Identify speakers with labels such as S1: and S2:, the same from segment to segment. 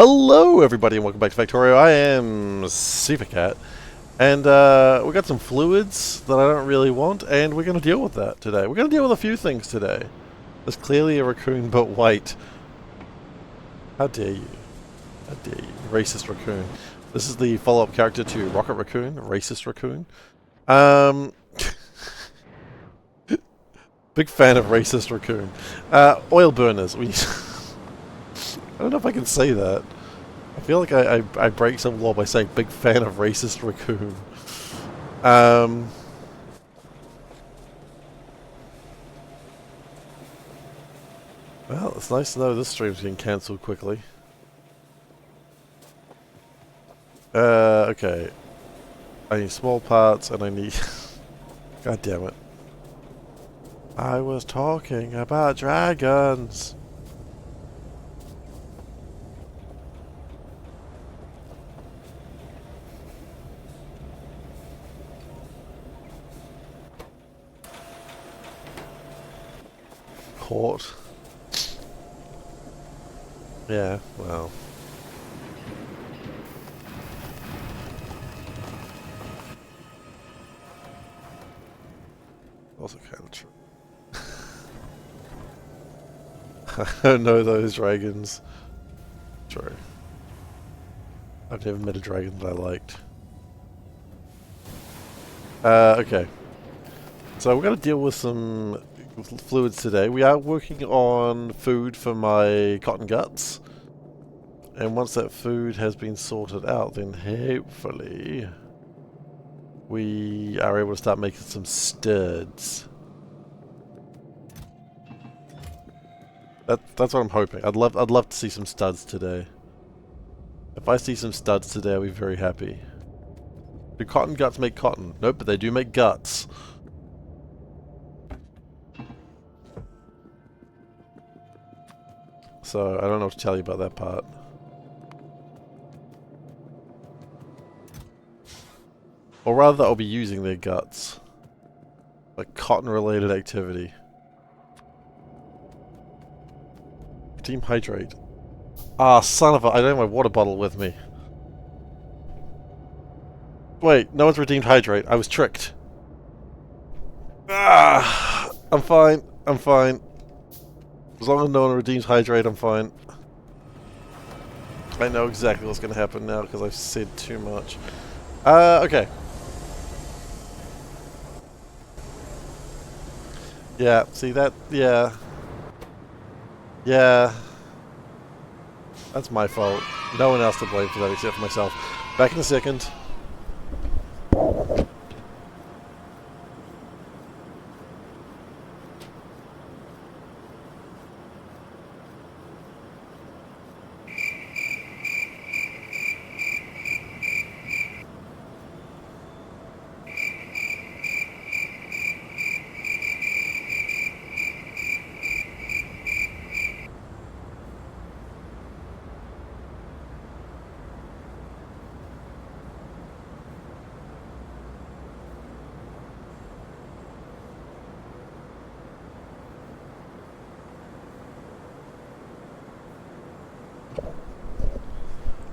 S1: Hello everybody and welcome back to Factorio. I am SeiferKatt and we got some fluids that I don't really want and we're going to deal with that today. We're going to deal with a few things today. There's clearly a raccoon, but wait. How dare you? How dare you? Racist raccoon. This is the follow-up character to Rocket Raccoon, Racist Raccoon. Big fan of Racist Raccoon. Oil burners. I don't know if I can say that. I feel like I break some law by saying big fan of Racist Raccoon. Well, it's nice to know this stream's getting cancelled quickly. Okay. I need small parts and I need... God damn it. I was talking about dragons! Port. Yeah, well. Also kind of true. I don't know those dragons. True. I've never met a dragon that I liked. Okay. So we're going to deal with some fluids today. We are working on food for my cotton guts. And once that food has been sorted out, then hopefully we are able to start making some studs. That's what I'm hoping. I'd love to see some studs today. If I see some studs today, I'll be very happy. Do cotton guts make cotton? Nope, but they do make guts. So, I don't know what to tell you about that part. Or rather, I'll be using their guts. Like cotton-related activity. Team hydrate. Ah, son of a... I don't have my water bottle with me. Wait, no one's redeemed hydrate. I was tricked. Ah, I'm fine. I'm fine. As long as no one redeems hydrate, I'm fine. I know exactly what's going to happen now because I've said too much. Okay. Yeah, see that? Yeah. Yeah. That's my fault. No one else to blame for that except for myself. Back in a second.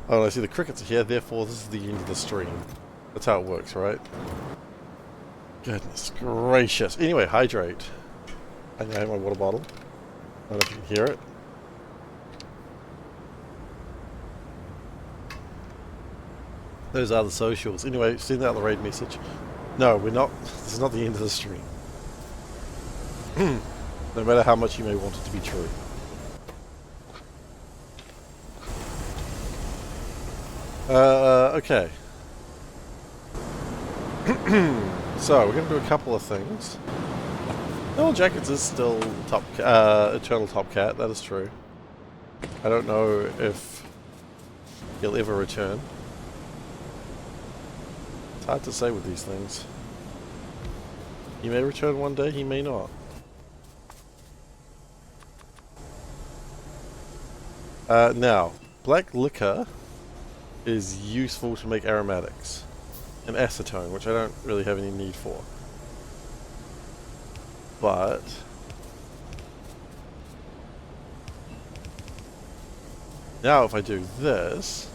S1: Oh, I see the crickets are here, therefore this is the end of the stream. That's how it works, right? Goodness gracious. Anyway, hydrate. I have my water bottle. I don't know if you can hear it. Those are the socials. Anyway, send out the raid message. No, we're not. This is not the end of the stream. No matter how much you may want it to be true. Okay. So, we're going to do a couple of things. Noel Jackets is still eternal top cat, that is true. I don't know if he'll ever return. It's hard to say with these things. He may return one day, he may not. Now, black liquor is useful to make aromatics. And acetone, which I don't really have any need for. But Now if I do this...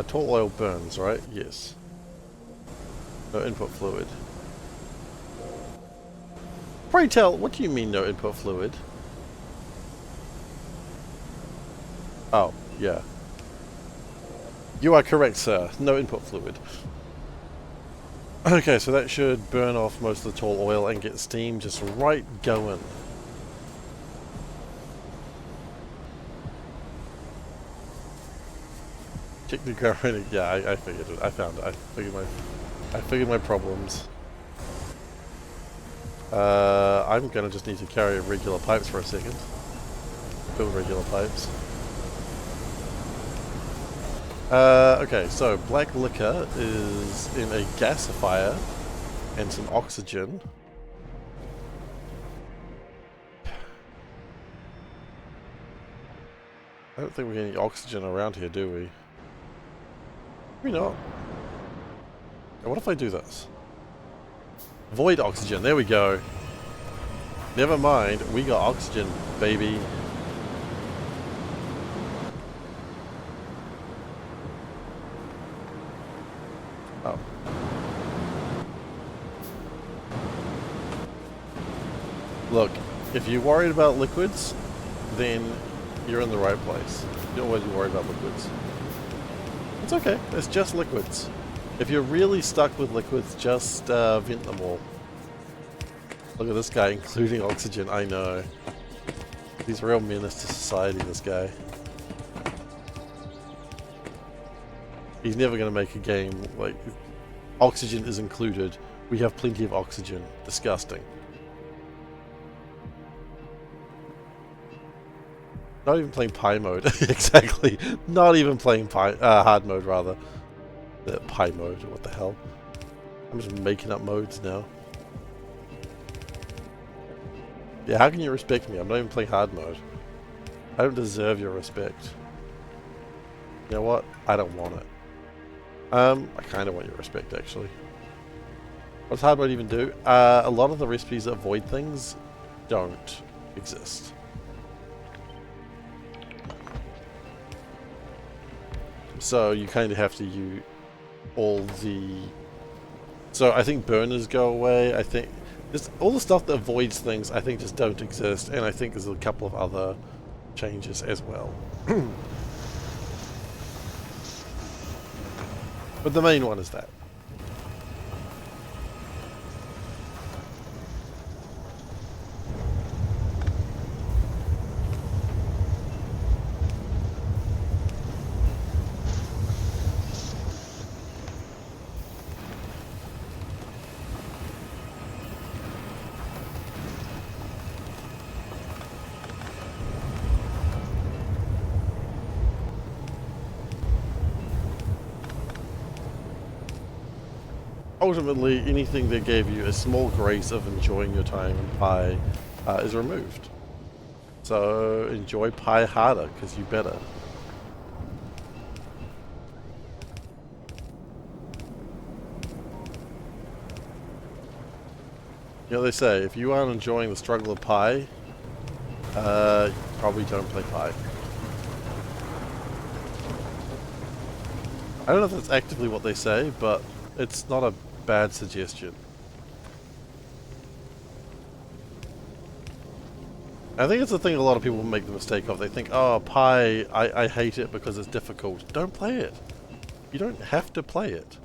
S1: tall oil burns, right? Yes. No input fluid. Pray tell, what do you mean no input fluid? Oh, yeah. You are correct, sir. No input fluid. Okay, so that should burn off most of the tall oil and get steam just right going. Check the ground rating. Yeah, I figured it. I found it. I figured my problems. I'm gonna just need to carry regular pipes for a second. Build regular pipes. Okay, so black liquor is in a gasifier and some oxygen. I don't think we get any oxygen around here, do we? Maybe not. What if I do this? Void oxygen, there we go. Never mind, we got oxygen, baby. Oh. Look, if you're worried about liquids, then you're in the right place. You don't always be worried about liquids. It's okay, it's just liquids. If you're really stuck with liquids, just vent them all. Look at this guy, including oxygen, I know. He's a real menace to society, this guy. He's never going to make a game like... Oxygen is included. We have plenty of oxygen. Disgusting. Not even playing Pi mode. Exactly. Not even playing hard mode, rather. Pi mode, what the hell. I'm just making up modes now. Yeah, how can you respect me? I'm not even playing hard mode. I don't deserve your respect. You know what? I don't want it. I kind of want your respect, actually. What does hard mode even do? A lot of the recipes that avoid things don't exist. So you kind of have to use all the... So I think burners go away. I think just all the stuff that avoids things, I think just don't exist. And I think there's a couple of other changes as well. But the main one is that. Ultimately, anything that gave you a small grace of enjoying your time in Pi is removed. So enjoy Pi harder, because you better. You know, they say, if you aren't enjoying the struggle of Pi, you probably don't play Pi. I don't know if that's actively what they say, but it's not a bad suggestion. I think it's the thing a lot of people make the mistake of. They think, oh, Pi, I hate it because it's difficult. Don't play it. You don't have to play it.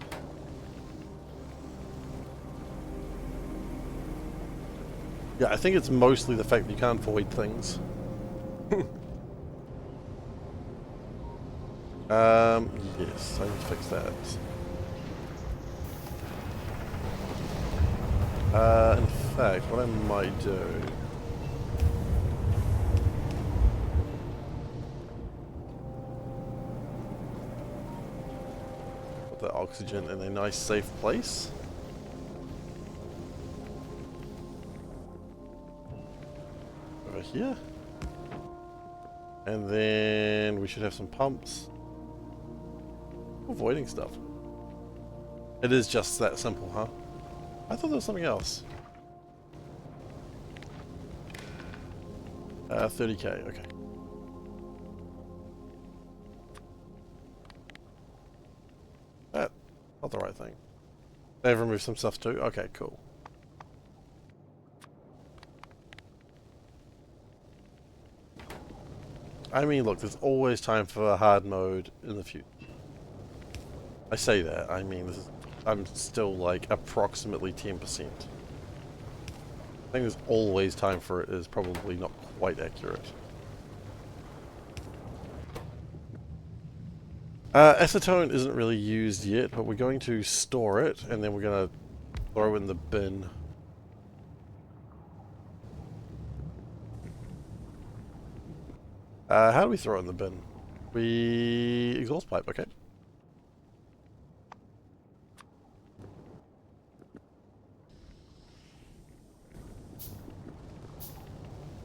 S1: Yeah, I think it's mostly the fact that you can't void things. Yes, I need to fix that. In fact, what I might do... Put the oxygen in a nice safe place. Over here. And then we should have some pumps. Avoiding stuff. It is just that simple, huh? I thought there was something else. 30k, okay. That, not the right thing. They've removed some stuff too? Okay, cool. I mean, look, there's always time for a hard mode in the future. I say that, I mean, I'm still like approximately 10%. I think there's always time for it is probably not quite accurate. Acetone isn't really used yet, but we're going to store it, and then we're going to throw in the bin. How do we throw it in the bin? We... exhaust pipe, okay.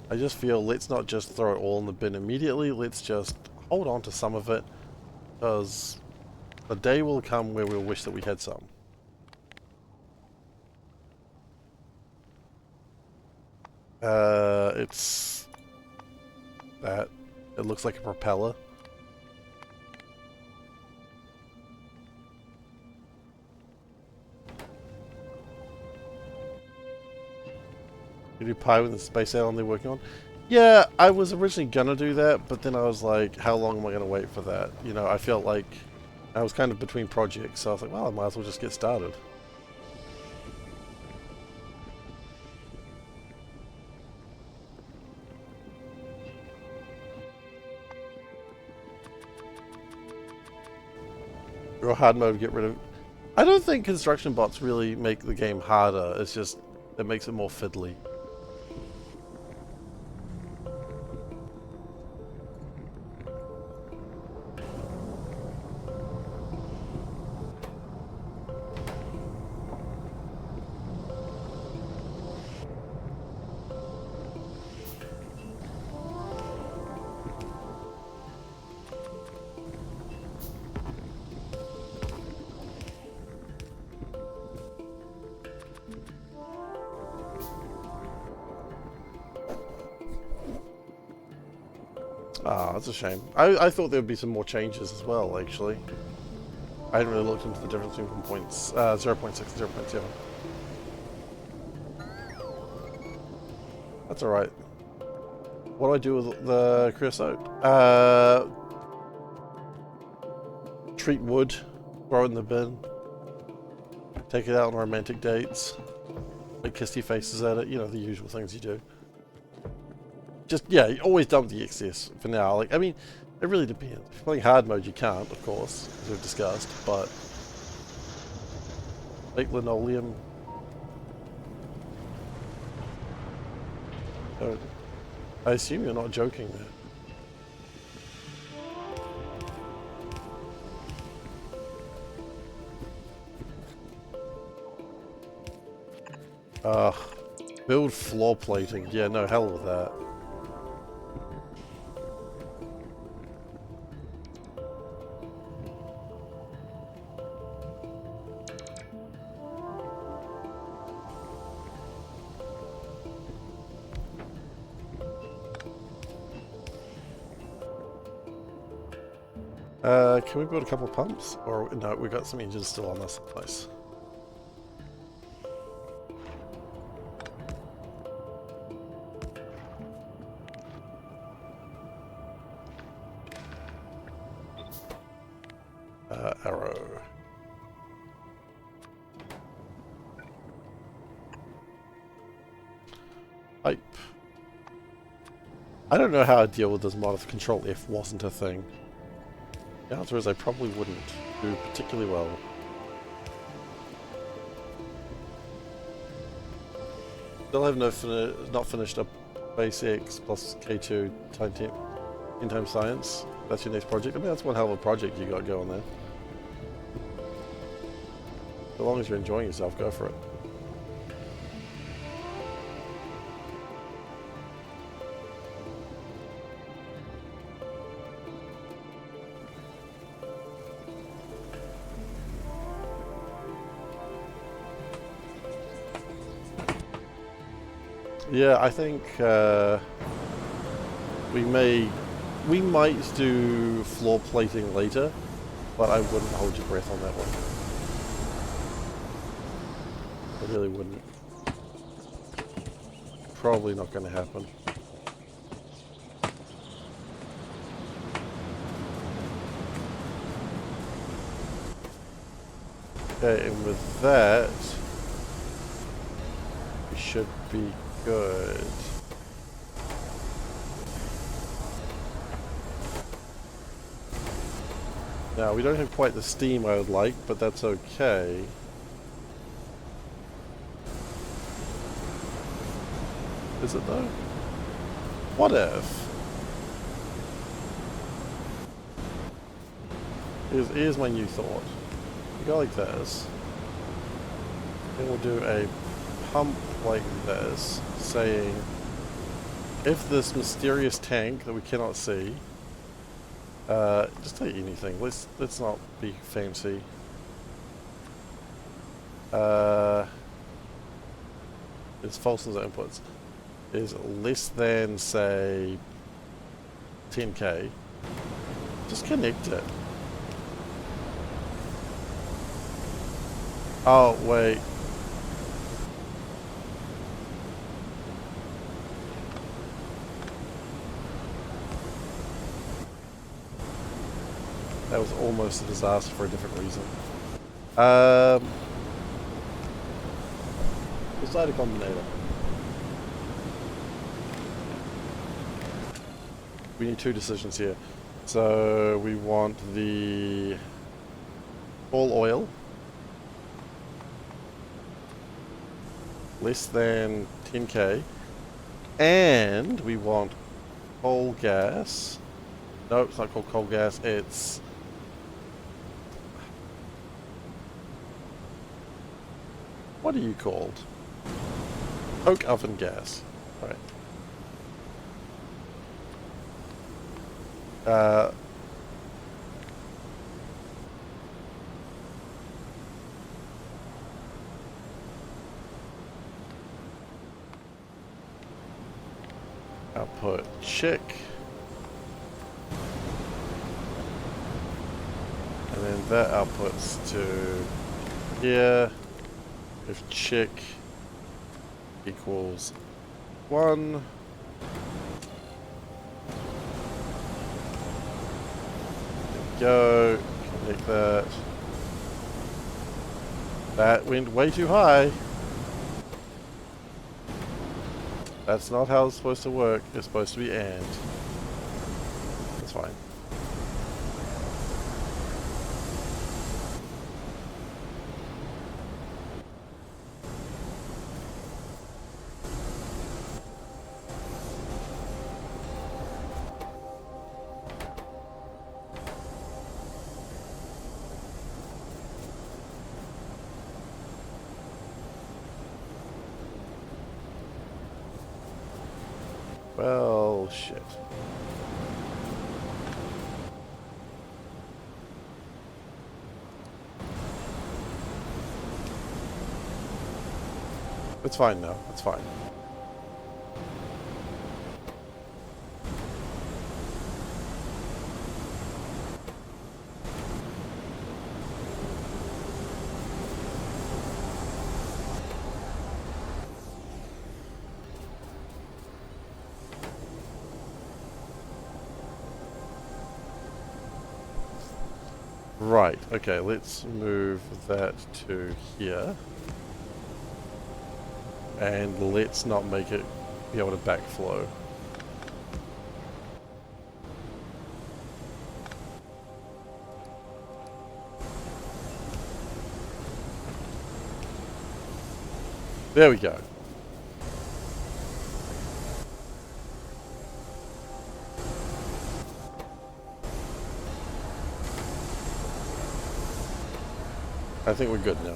S1: I just feel let's not just throw it all in the bin immediately, let's just hold on to some of it, because the day will come where we'll wish that we had some. It's that. It looks like a propeller. You do Pi with the space island they're working on? Yeah, I was originally gonna do that, but then I was like, how long am I gonna wait for that? You know, I felt like I was kind of between projects, so I was like, well, I might as well just get started. Or hard mode, get rid of... I don't think construction bots really make the game harder, it's just, it makes it more fiddly. Ah, that's a shame. I thought there would be some more changes as well, actually. I hadn't really looked into the difference between points, 0.6 and 0.7. That's alright. What do I do with the creosote? Treat wood, throw it in the bin, take it out on romantic dates, like kissy faces at it, you know, the usual things you do. Just, yeah, you always dump the excess for now. Like, I mean, it really depends. If you're playing hard mode, you can't, of course, as we've discussed, but like linoleum. So, I assume you're not joking there. Build floor plating. Yeah, no, hell with that. Can we build a couple of pumps? Or, no, we've got some engines still on this place. Arrow. Pipe. I don't know how I'd deal with this mod if Control F wasn't a thing. The answer is I probably wouldn't do particularly well. Still have not finished up Base X plus K2 in time science. That's your next project. I mean, that's one hell of a project you got going there. So long as you're enjoying yourself, go for it. Yeah, I think We might do floor plating later, but I wouldn't hold your breath on that one. I really wouldn't. Probably not going to happen. Okay, and with that, we should be good. Now, we don't have quite the steam I would like, but that's okay. Is it though? What if? Here's my new thought. We go like this. Then we'll do a pump like this, saying, if this mysterious tank that we cannot see, just take anything. Let's not be fancy. It's false as inputs. Is less than, say, 10k. Just connect it. Oh, wait. That was almost a disaster for a different reason. Decide a combinator. We need two decisions here. So we want the all oil less than 10k, and we want coal gas. No, it's not called coal gas, it's what are you called? Coke oven gas. Right. Output check. And then that outputs to here. If check equals 1. Go, connect that. That went way too high. That's not how it's supposed to work. It's supposed to be and. That's fine. Well, shit. It's fine now. It's fine. Right, okay, let's move that to here. And let's not make it be able to backflow. There we go. I think we're good now.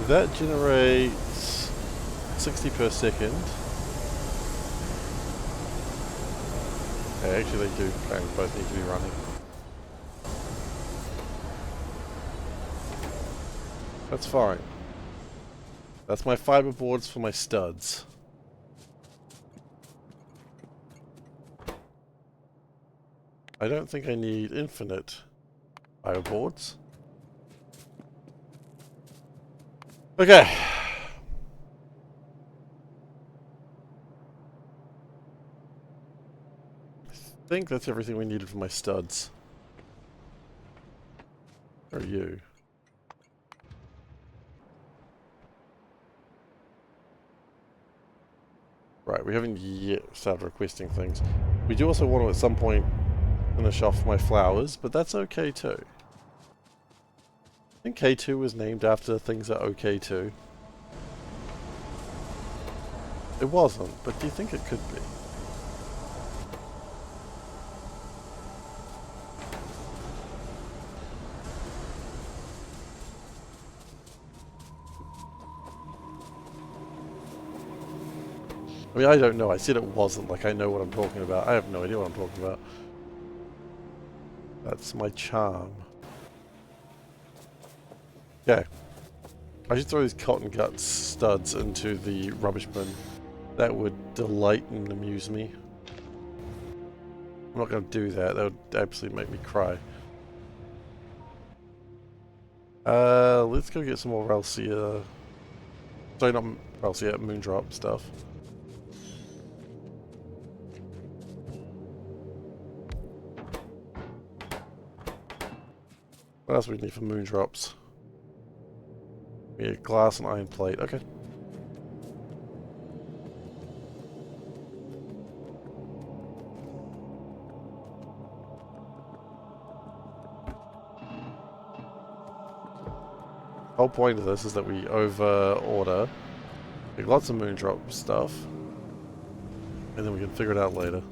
S1: That generates 60 per second. Okay, actually they do kind of both need to be running. That's fine. That's my fiber boards for my studs. I don't think I need infinite fiber boards. Okay. I think that's everything we needed for my studs. Where are you? Right, we haven't yet started requesting things. We do also want to at some point finish off my flowers, but that's okay too. I think K2 was named after things that are okay too. It wasn't, but do you think it could be? I mean, I don't know. I said it wasn't, like I know what I'm talking about. I have no idea what I'm talking about. That's my charm. Okay. I should throw these cotton gut studs into the rubbish bin. That would delight and amuse me. I'm not going to do that. That would absolutely make me cry. Let's go get some more Ralcia. Sorry, not Ralcia, Moondrop stuff. What else do we need for Moondrops? We need glass and iron plate. Okay. The whole point of this is that we over-order, get lots of Moondrop stuff, and then we can figure it out later.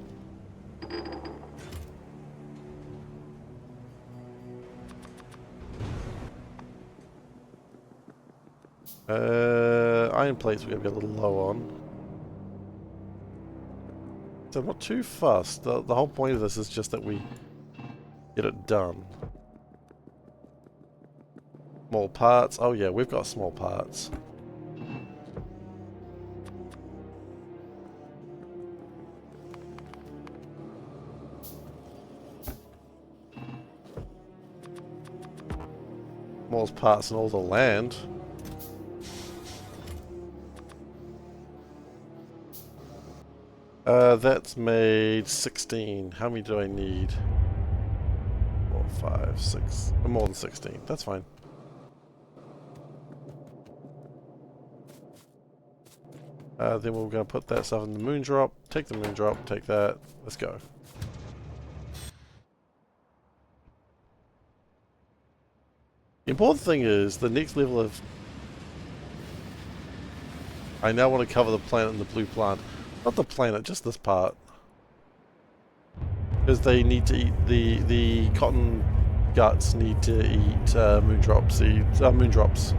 S1: Iron plates we're going to be a little low on. So I'm not too fussed. The whole point of this is just that we get it done. Small parts. Oh yeah, we've got small parts. Smallest parts in all the land. That's made 16. How many do I need? 4, 5, 6. More than 16. That's fine. Then we're going to put that stuff in the Moondrop. Take the Moondrop. Take that. Let's go. The important thing is the next level of... I now want to cover the planet and the blue plant. Not the planet, just this part. Because they need to eat... The cotton guts need to eat Moondrop seeds. Moondrops.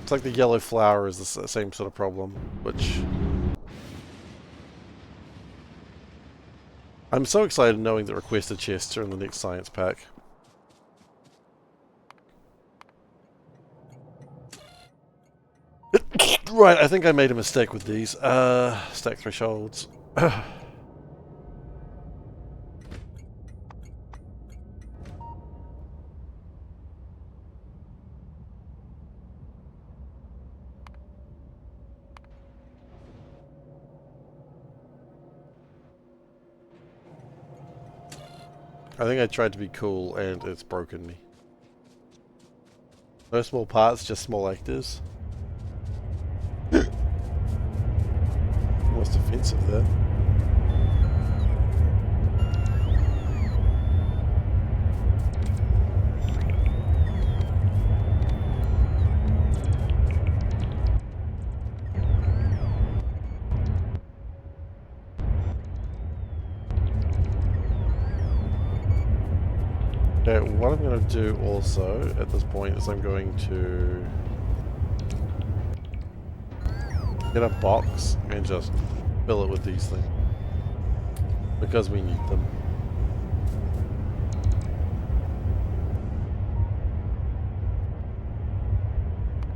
S1: It's like the yellow flower is the same sort of problem, which... I'm so excited knowing that requested chests are in the next science pack. Right, I think I made a mistake with these. Stack thresholds. I think I tried to be cool and it's broken me. No small parts, just small actors. Most offensive there. Okay, what I'm going to do also at this point is I'm going to get a box and just fill it with these things. Because we need them.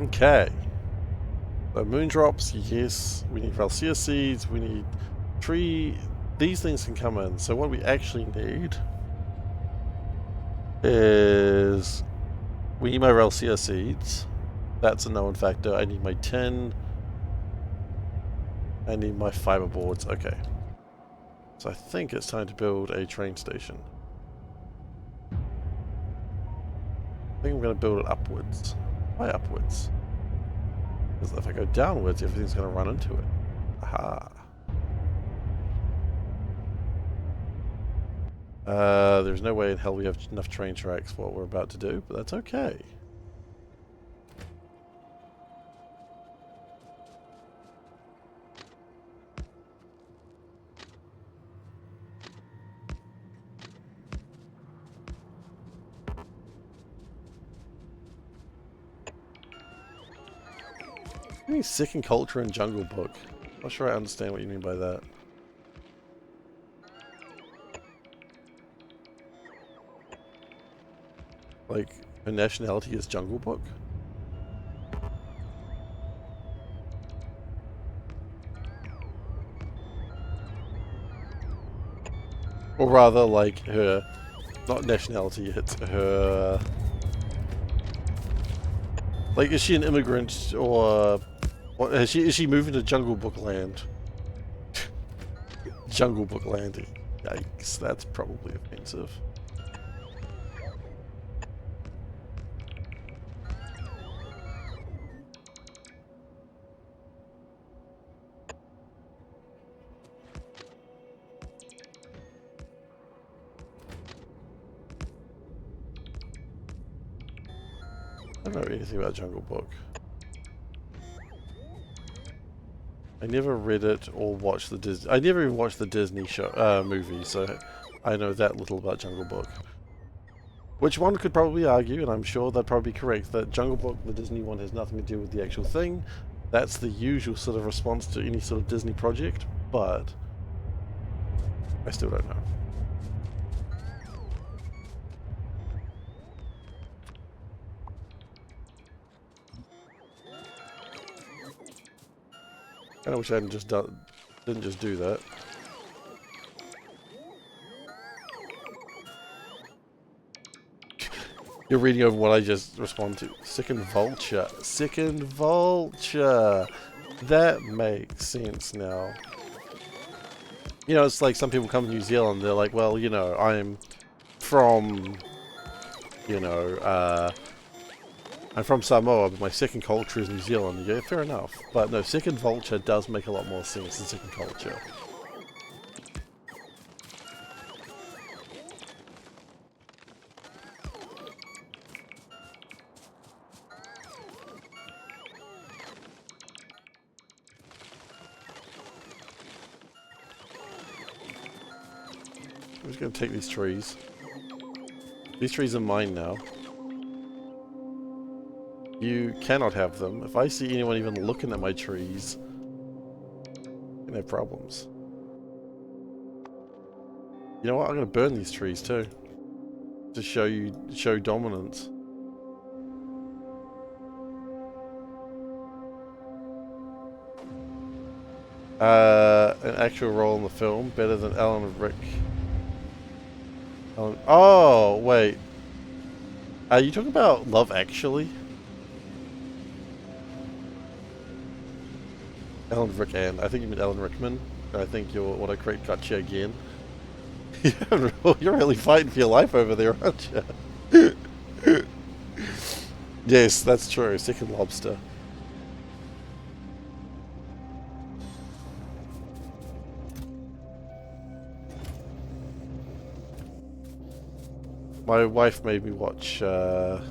S1: Okay. So moondrops, yes. We need Valsia seeds. We need tree. These things can come in. So what we actually need is we need my Valsia seeds. That's a known factor. I need my tin. I need my fiber boards. Okay. So I think it's time to build a train station. I think I'm going to build it upwards. Why upwards? Because if I go downwards, everything's going to run into it. Aha. There's no way in hell we have enough train tracks for what we're about to do, but that's okay. You mean second culture and jungle book? I'm not sure I understand what you mean by that. Like, her nationality is Jungle Book? Or rather, like, her... Not nationality, it's her... Like, is she an immigrant, or... What, is she moving to Jungle Book land? Jungle Book land. Yikes, that's probably offensive. I don't know anything about Jungle Book. I never read it or watched the Disney... I never even watched the Disney show, movie, so I know that little about Jungle Book. Which one could probably argue, and I'm sure they'd probably be correct, that Jungle Book, the Disney one, has nothing to do with the actual thing. That's the usual sort of response to any sort of Disney project, but I still don't know. I wish I hadn't just didn't just do that. You're reading over what I just responded to. Second vulture. Second vulture. That makes sense now. You know, it's like some people come to New Zealand, they're like, well, you know, I'm from, you know, I'm from Samoa, but my second culture is New Zealand. Yeah, fair enough. But no, second vulture does make a lot more sense than second culture. I'm just going to take these trees. These trees are mine now. You cannot have them. If I see anyone even looking at my trees, I'm gonna have problems. You know what? I'm gonna burn these trees too. To show dominance. An actual role in the film, better than Alan Rick. Oh, wait. Are you talking about Love Actually? Alan Rickman. I think you mean Alan Rickman. I think your autocorrect got you again. You're really fighting for your life over there, aren't you? Yes, that's true. Second lobster. My wife made me watch Love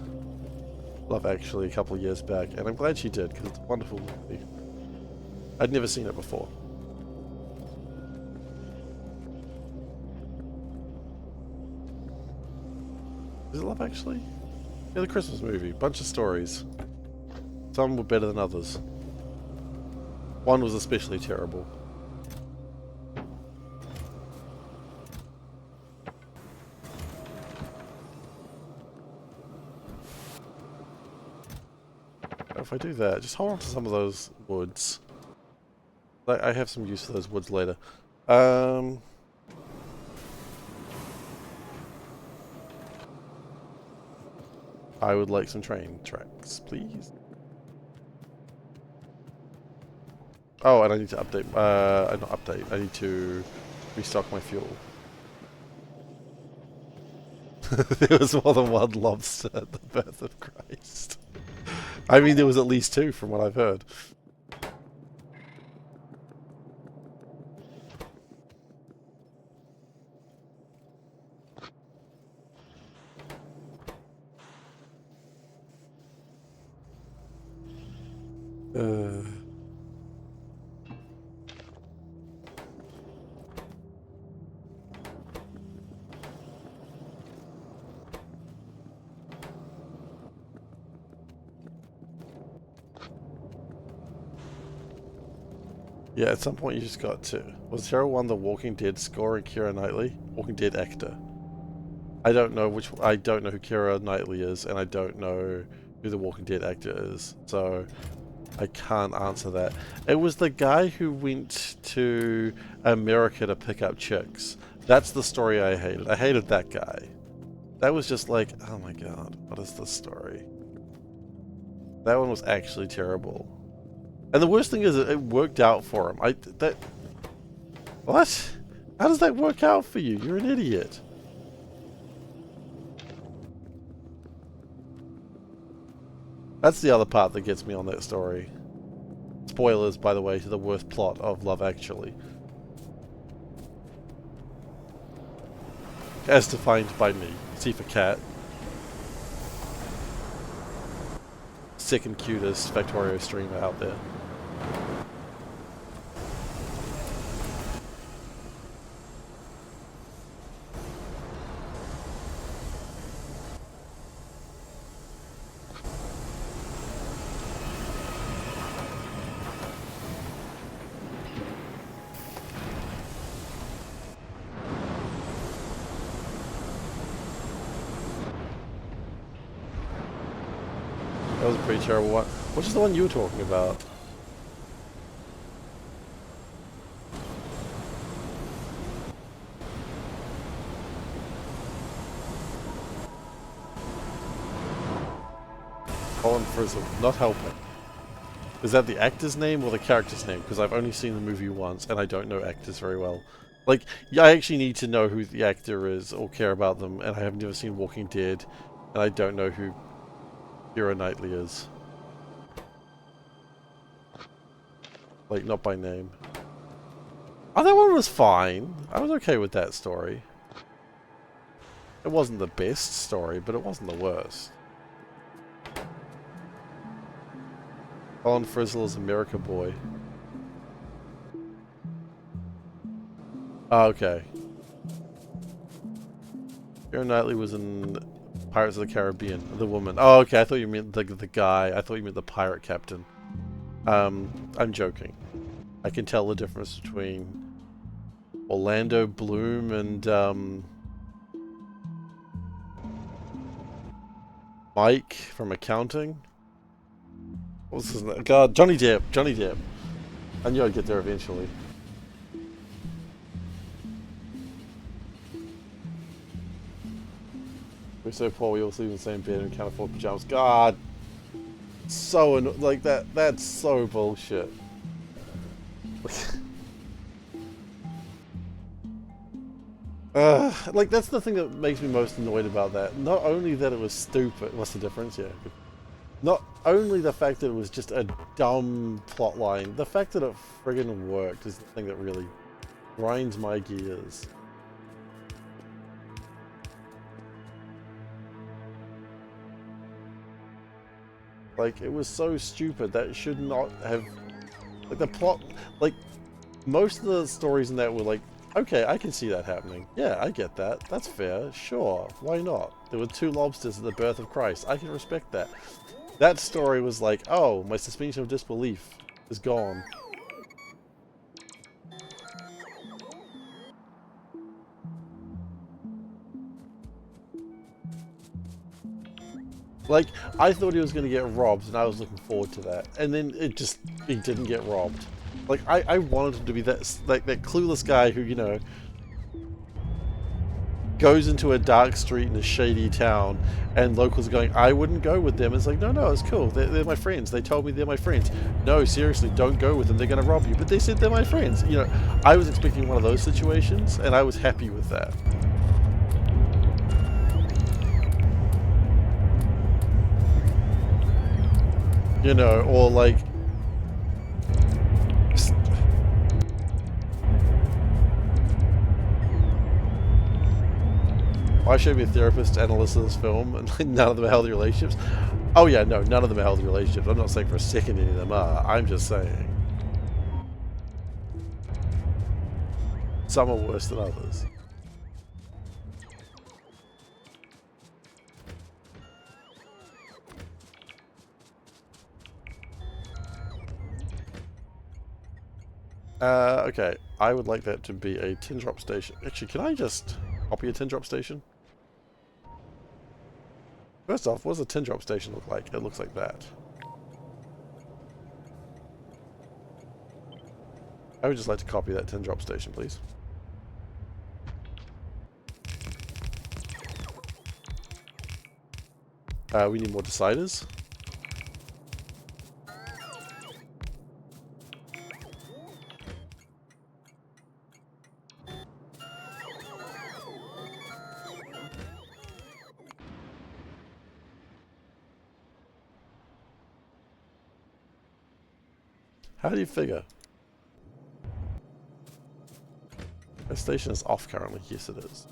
S1: Actually a couple of years back, and I'm glad she did, because it's a wonderful movie. I'd never seen it before. Is it Love Actually? Yeah, the Christmas movie. Bunch of stories. Some were better than others. One was especially terrible. if I do that, just hold on to some of those woods. I have some use for those woods later. I would like some train tracks, please. Oh, and I need to update, not update, I need to restock my fuel. There was more than one lobster at the birth of Christ. I mean, there was at least two from what I've heard. Yeah, at some point you just got to. Was Terra 1 the Walking Dead scorer Keira Knightley? Walking Dead actor. I don't know who Keira Knightley is, and I don't know who the Walking Dead actor is, so I can't answer that. It was the guy who went to America to pick up chicks. That's the story I hated. I hated that guy. That was just like, oh my god, what is this story? That one was actually terrible. And the worst thing is, it worked out for him. What? How does that work out for you? You're an idiot. That's the other part that gets me on that story. Spoilers, by the way, to the worst plot of Love Actually. As defined by me, SeiferKatt. Second cutest Factorio streamer out there. That was a pretty terrible one. Which is the one you were talking about? Colin Frizzle, not helping. Is that the actor's name or the character's name? Because I've only seen the movie once and I don't know actors very well. Like, yeah, I actually need to know who the actor is or care about them, and I have never seen Walking Dead, and I don't know who Keira Knightley is. Like, not by name. Oh, that one was fine. I was okay with that story. It wasn't the best story, but it wasn't the worst. Colin Frizzle is America Boy. Oh, okay. Keira Knightley was in Pirates of the Caribbean. The woman. Oh, okay. I thought you meant the guy. I thought you meant the pirate captain. I'm joking. I can tell the difference between Orlando Bloom and Mike from accounting. What was his name? God, Johnny Depp. Johnny Depp. I knew I'd get there eventually. We're so poor we all sleep in the same bed and can't afford pajamas. God, so like that. That's so bullshit. Like that's the thing that makes me most annoyed about that. Not only that it was stupid. What's the difference? Yeah. Not only the fact that it was just a dumb plot line, the fact that it friggin' worked is the thing that really grinds my gears. Like, it was so stupid that it should not have... Like, the plot... Like, most of the stories in that were like, okay, I can see that happening. Yeah, I get that. That's fair. Sure. Why not? There were two lobsters at the birth of Christ. I can respect that. That story was like, oh, my suspension of disbelief is gone. Like, I thought he was going to get robbed, and I was looking forward to that. And then he didn't get robbed. Like, I wanted him to be that, like, that clueless guy who, you know, goes into a dark street in a shady town, and locals are going, I wouldn't go with them. It's like, no, it's cool. They're my friends. They told me they're my friends. No, seriously, don't go with them. They're going to rob you. But they said they're my friends. You know, I was expecting one of those situations, and I was happy with that. You know, or like... Why show me a therapist and Alyssa's film and none of them are healthy relationships? Oh yeah, no, none of them are healthy relationships. I'm not saying for a second any of them are. I'm just saying some are worse than others. Okay, I would like that to be a tin drop station. Actually, can I just copy a tin drop station? First off, what does a tin drop station look like? It looks like that. I would just like to copy that tin drop station, please. We need more deciders. How do you figure? The station is off currently. Yes, it is.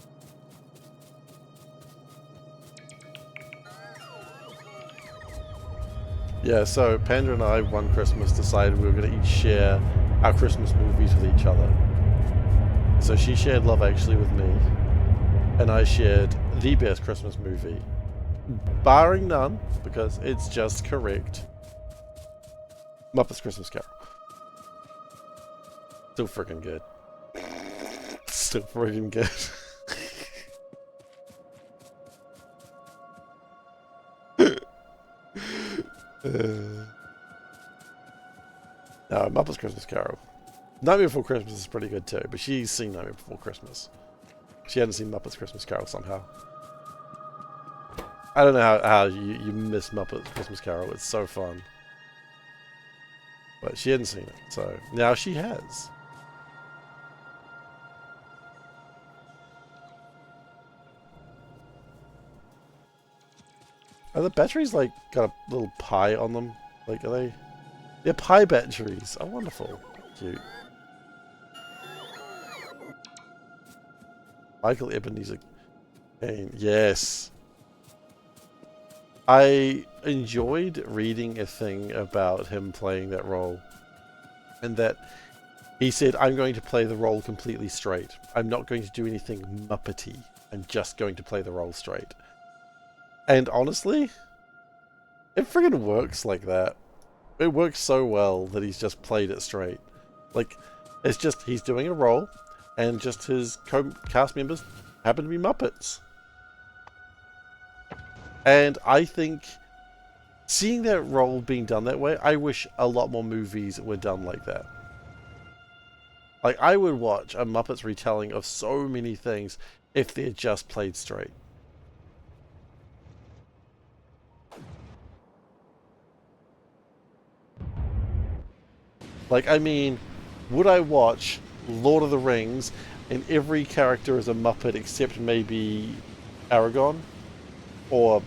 S1: Yeah, so Panda and I one Christmas decided we were going to each share our Christmas movies with each other. So she shared Love Actually with me, and I shared the best Christmas movie, barring none, because it's just correct, Muppets Christmas Carol. Still freaking good. Still freaking good. No, Muppets Christmas Carol. Nightmare Before Christmas is pretty good too, but she's seen Nightmare Before Christmas. She hadn't seen Muppets Christmas Carol somehow. I don't know how you miss Muppets Christmas Carol. It's so fun. But she hadn't seen it, so now she has. Are the batteries like got a little pie on them? Like, are they? They're pie batteries. Oh, wonderful. Cute. Michael Ebenezer Kane. Yes. I enjoyed reading a thing about him playing that role. And that he said, I'm going to play the role completely straight. I'm not going to do anything Muppety. I'm just going to play the role straight. And honestly, it friggin' works like that. It works so well that he's just played it straight. Like, it's just, he's doing a role, and just his cast members happen to be Muppets. And I think, seeing that role being done that way, I wish a lot more movies were done like that. Like, I would watch a Muppets retelling of so many things if they're just played straight. Like, I mean, would I watch Lord of the Rings and every character is a Muppet except maybe Aragorn or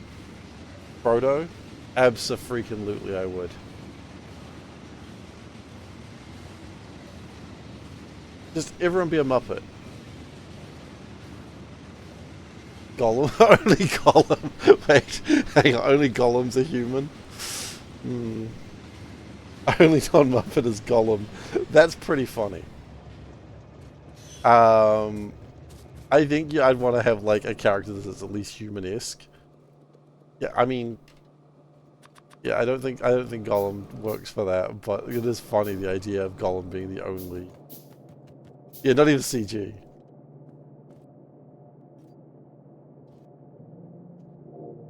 S1: Frodo? Abso-freaking-lutely I would. Just everyone be a Muppet. Gollum? Only Gollum? Wait, hang on, only Gollum's a human? Hmm. Only non-Muppet is Gollum. That's pretty funny. I think I'd want to have like a character that's at least human-esque. Yeah, I mean, yeah, I don't think Gollum works for that, but it is funny the idea of Gollum being the only. Yeah, not even CG.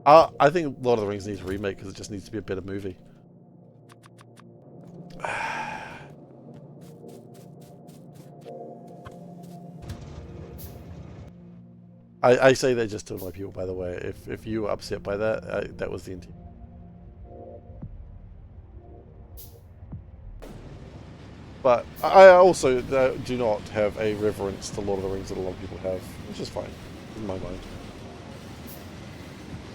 S1: I think Lord of the Rings needs a remake because it just needs to be a better movie. I say that just to annoy people, by the way. If you were upset by that, that was the intent. But I also do not have a reverence to Lord of the Rings that a lot of people have, which is fine in my mind.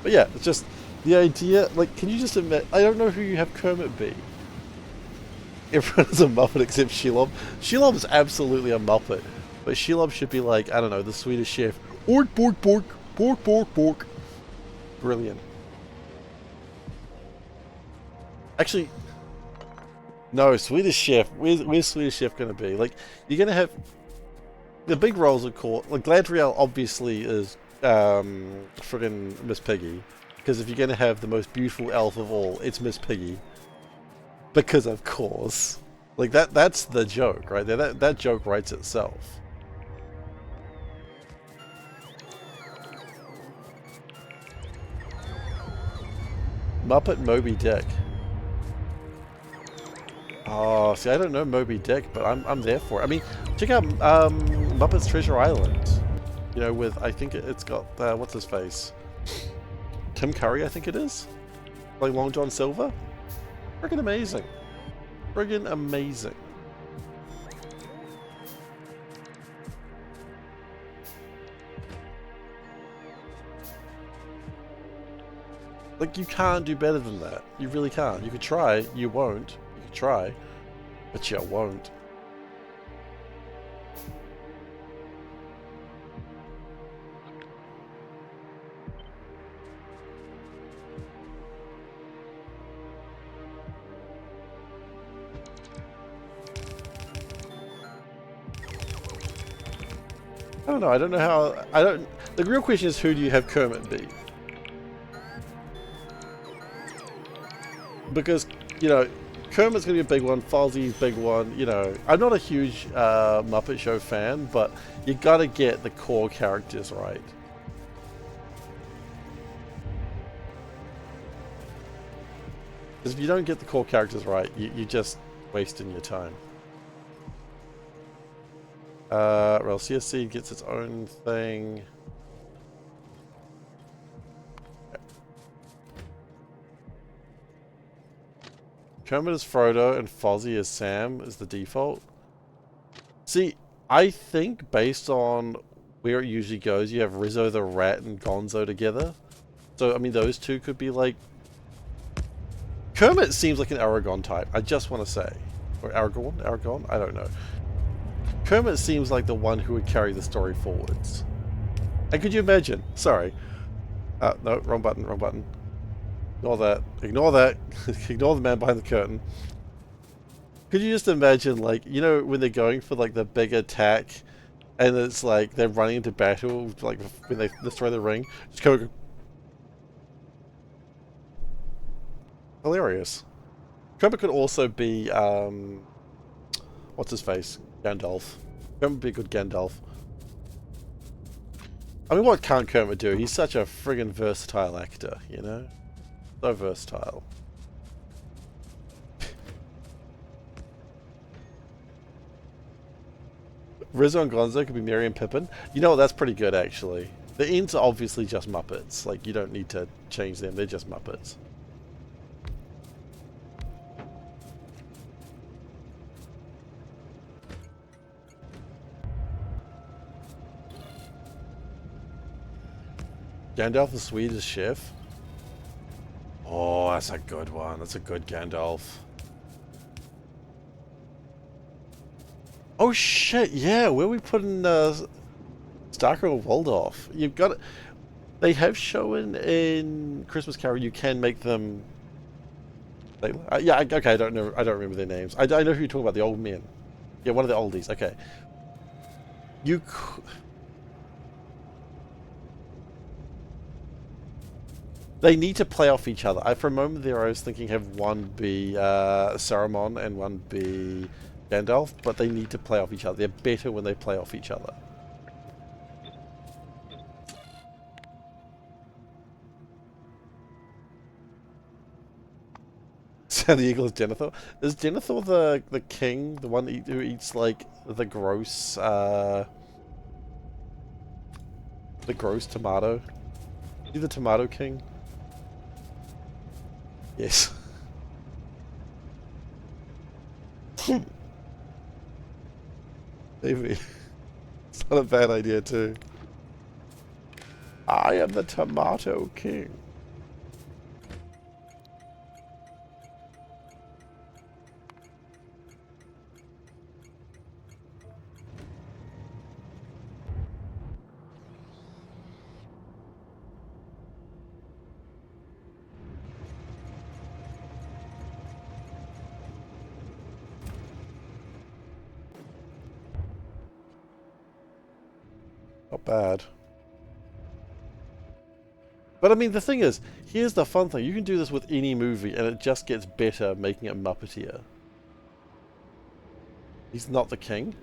S1: But yeah, it's just the idea. Like, can you just admit? I don't know who you have Kermit be. Everyone is a Muppet except Shelob. Shelob is absolutely a Muppet, but Shelob should be like, I don't know, the Swedish chef. Ork, bork, bork, bork, bork, bork. Brilliant. Actually, no, Swedish chef. Where's Swedish chef gonna be? Like, you're gonna have the big roles of course. Like Gladriel obviously is friggin' Miss Piggy, because if you're gonna have the most beautiful elf of all, it's Miss Piggy. Because of course, like that's the joke, right there. That joke writes itself. Muppet Moby Dick. Oh, see, I don't know Moby Dick, but I'm there for it. I mean, check out Muppet's Treasure Island. You know, with I think it's got what's his face, Tim Curry, I think it is, like Long John Silver. Friggin' amazing. Friggin' amazing. Like, you can't do better than that. You really can't. You could try. You won't. You could try. But you won't. I don't know. I don't know how. I don't. The real question is, who do you have Kermit be? Because, you know, Kermit's going to be a big one, Fozzie's big one, you know. I'm not a huge Muppet Show fan, but you got to get the core characters right. Because if you don't get the core characters right, you're just wasting your time. Well, CSC gets its own thing. Kermit is Frodo and Fozzie is Sam is the default. See, I think based on where it usually goes, you have Rizzo the Rat and Gonzo together. So, I mean, those two could be like... Kermit seems like an Aragon type, I just want to say. Or Aragorn? Aragon? I don't know. Kermit seems like the one who would carry the story forwards. And could you imagine? Sorry. No, wrong button, wrong button. Ignore that. Ignore that. Ignore the man behind the curtain. Could you just imagine, like, you know, when they're going for, like, the big attack, and it's like they're running into battle, like, when they destroy the ring? Just go. Hilarious. Kermit could also be, what's his face? Gandalf. Kermit would be a good Gandalf. I mean, what can't Kermit do? He's such a friggin' versatile actor, you know? So versatile. Rizzo and Gonzo could be Merry and Pippin. You know what, that's pretty good actually. The Ents are obviously just Muppets. Like, you don't need to change them, they're just Muppets. Gandalf the Swedish chef. Oh, that's a good one. That's a good Gandalf. Oh shit, yeah, where are we putting Starker or Waldorf? You've got it. They have shown in Christmas Carol you can make them. Yeah, okay, I don't know. I don't remember their names. I know who you're talking about. The old men. Yeah, one of the oldies. Okay. You. They need to play off each other. For a moment there, I was thinking have one be Saruman and one be Gandalf, but they need to play off each other. They're better when they play off each other. Alexander the Eagle is Denethor. Is Denethor the king, the one who eats like the gross tomato? Is he the tomato king? Yes. Maybe. It's not a bad idea too. I am the tomato king. Not bad. But I mean, the thing is, here's the fun thing. You can do this with any movie and it just gets better, making it Muppetier. He's not the king?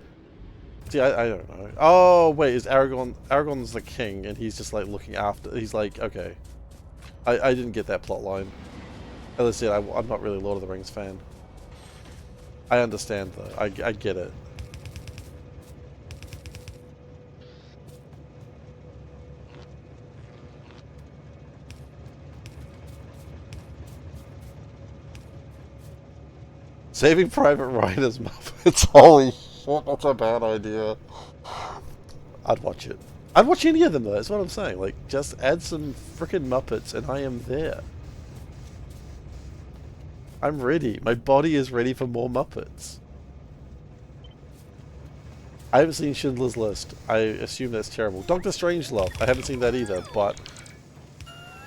S1: See, I don't know. Oh, wait, is Aragorn's the king and he's just like looking after... He's like, okay. I didn't get that plot line. As I said, I'm not really a Lord of the Rings fan. I understand though. I get it. Saving Private Ryan's Muppets. Holy shit, that's a bad idea. I'd watch it. I'd watch any of them though, that's what I'm saying. Like, just add some frickin' Muppets and I am there. I'm ready. My body is ready for more Muppets. I haven't seen Schindler's List. I assume that's terrible. Doctor Strangelove. I haven't seen that either, but...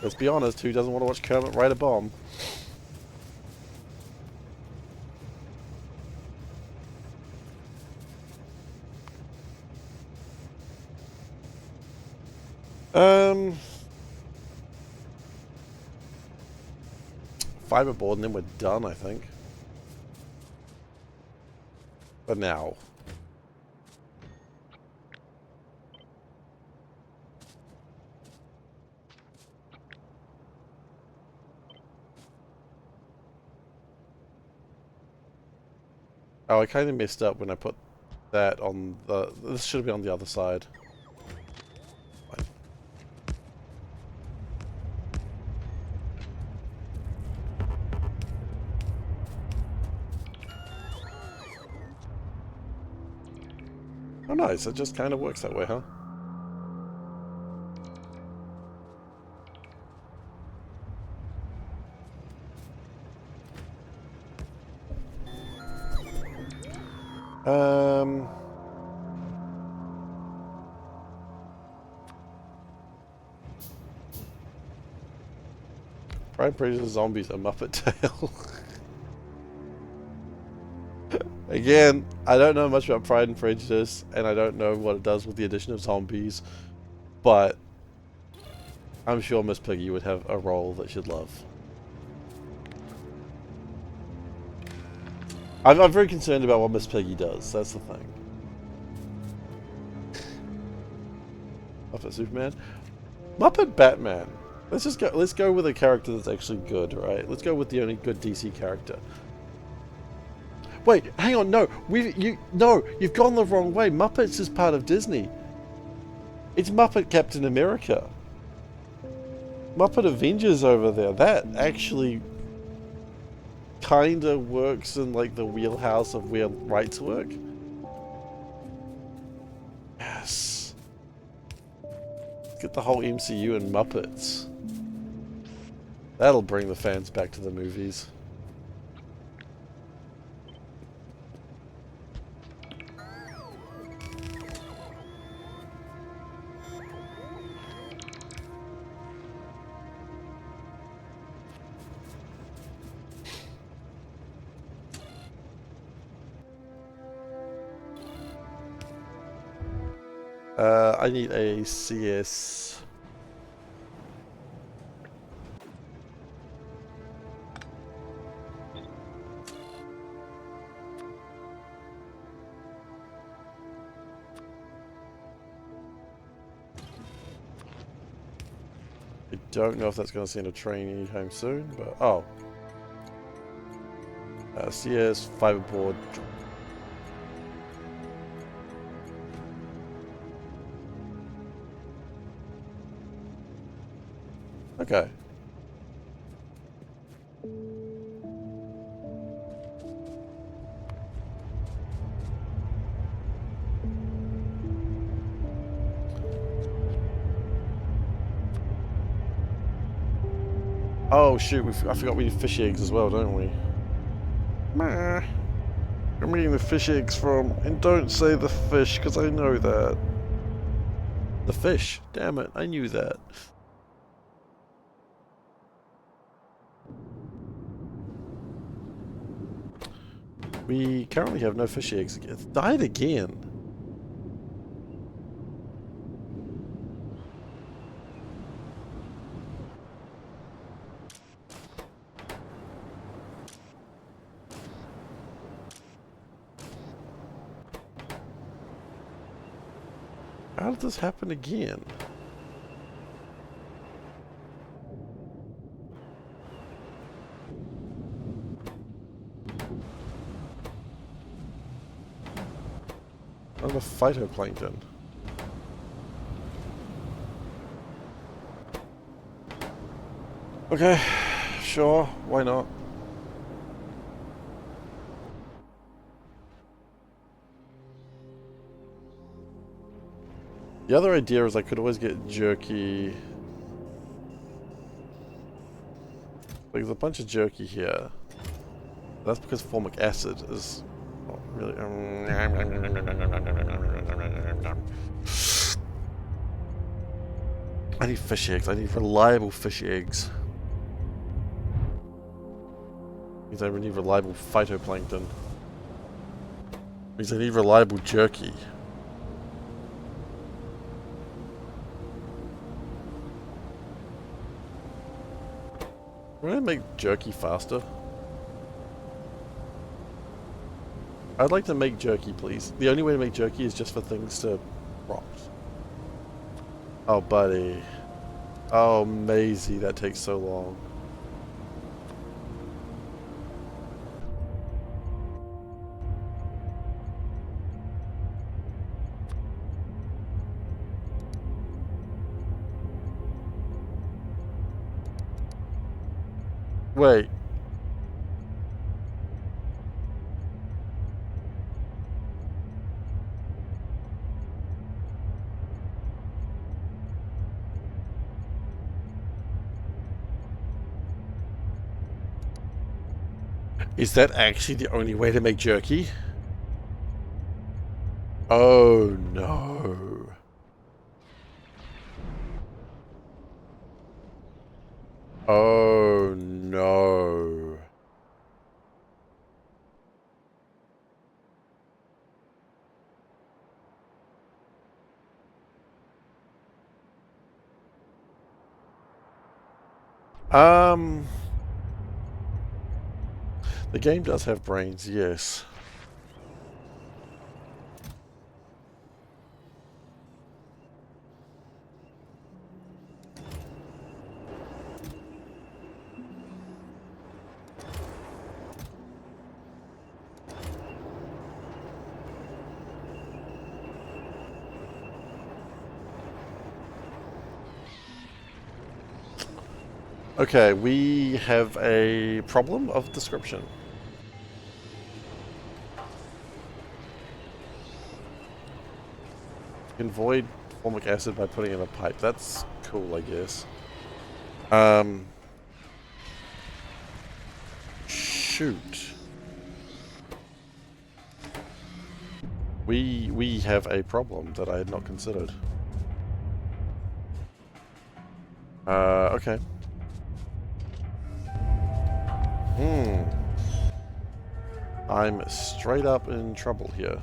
S1: Let's be honest, who doesn't want to watch Kermit ride a bomb? Fiberboard and then we're done, I think. For now. Oh, I kind of messed up when I put that on the... This should be on the other side. Oh nice, it just kind of works that way, huh? Pride and Prejudice Zombies, a Muppet Tale. Again, I don't know much about Pride and Prejudice, and I don't know what it does with the addition of zombies, but I'm sure Miss Piggy would have a role that she'd love. I'm very concerned about what Miss Piggy does, that's the thing. Muppet Superman? Muppet Batman. Let's go with a character that's actually good, right? Let's go with the only good DC character. Wait, hang on, no. You've gone the wrong way. Muppets is part of Disney. It's Muppet Captain America. Muppet Avengers over there. That actually kinda works in like the wheelhouse of where rights work. Yes. Let's get the whole MCU and Muppets. That'll bring the fans back to the movies. I need a CS. I don't know if that's going to send a train anytime soon, but oh. Yes, yes, fiberboard. Okay. Oh shoot, I forgot we need fish eggs as well, don't we? Meh. I'm eating the fish eggs from, and don't say the fish, because I know that. The fish, damn it, I knew that. We currently have no fish eggs. It's died again. How did this happen again? Oh, the phytoplankton. Okay, sure, why not? The other idea is I could always get jerky. There's a bunch of jerky here. That's because formic acid is not really. I need fish eggs. I need reliable fish eggs. Means I need reliable phytoplankton. Means I need reliable jerky. Can I make jerky faster? I'd like to make jerky, please. The only way to make jerky is just for things to rot. Oh, buddy. Oh, Maisie, that takes so long. Wait. Is that actually the only way to make jerky? Oh no. Oh no. The game does have brains, yes. Okay, we have a problem of description. You can void formic acid by putting in a pipe. That's cool, I guess. Shoot. We have a problem that I had not considered. Okay. I'm straight up in trouble here.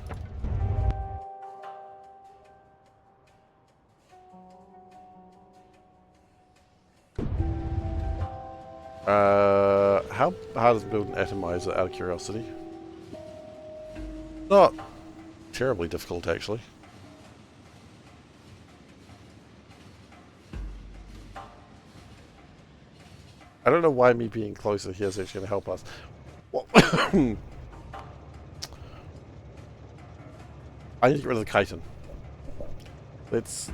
S1: How hard is build an atomizer out of curiosity? Not terribly difficult, actually. I don't know why me being closer here is actually going to help us. I need to get rid of the chitin. Let's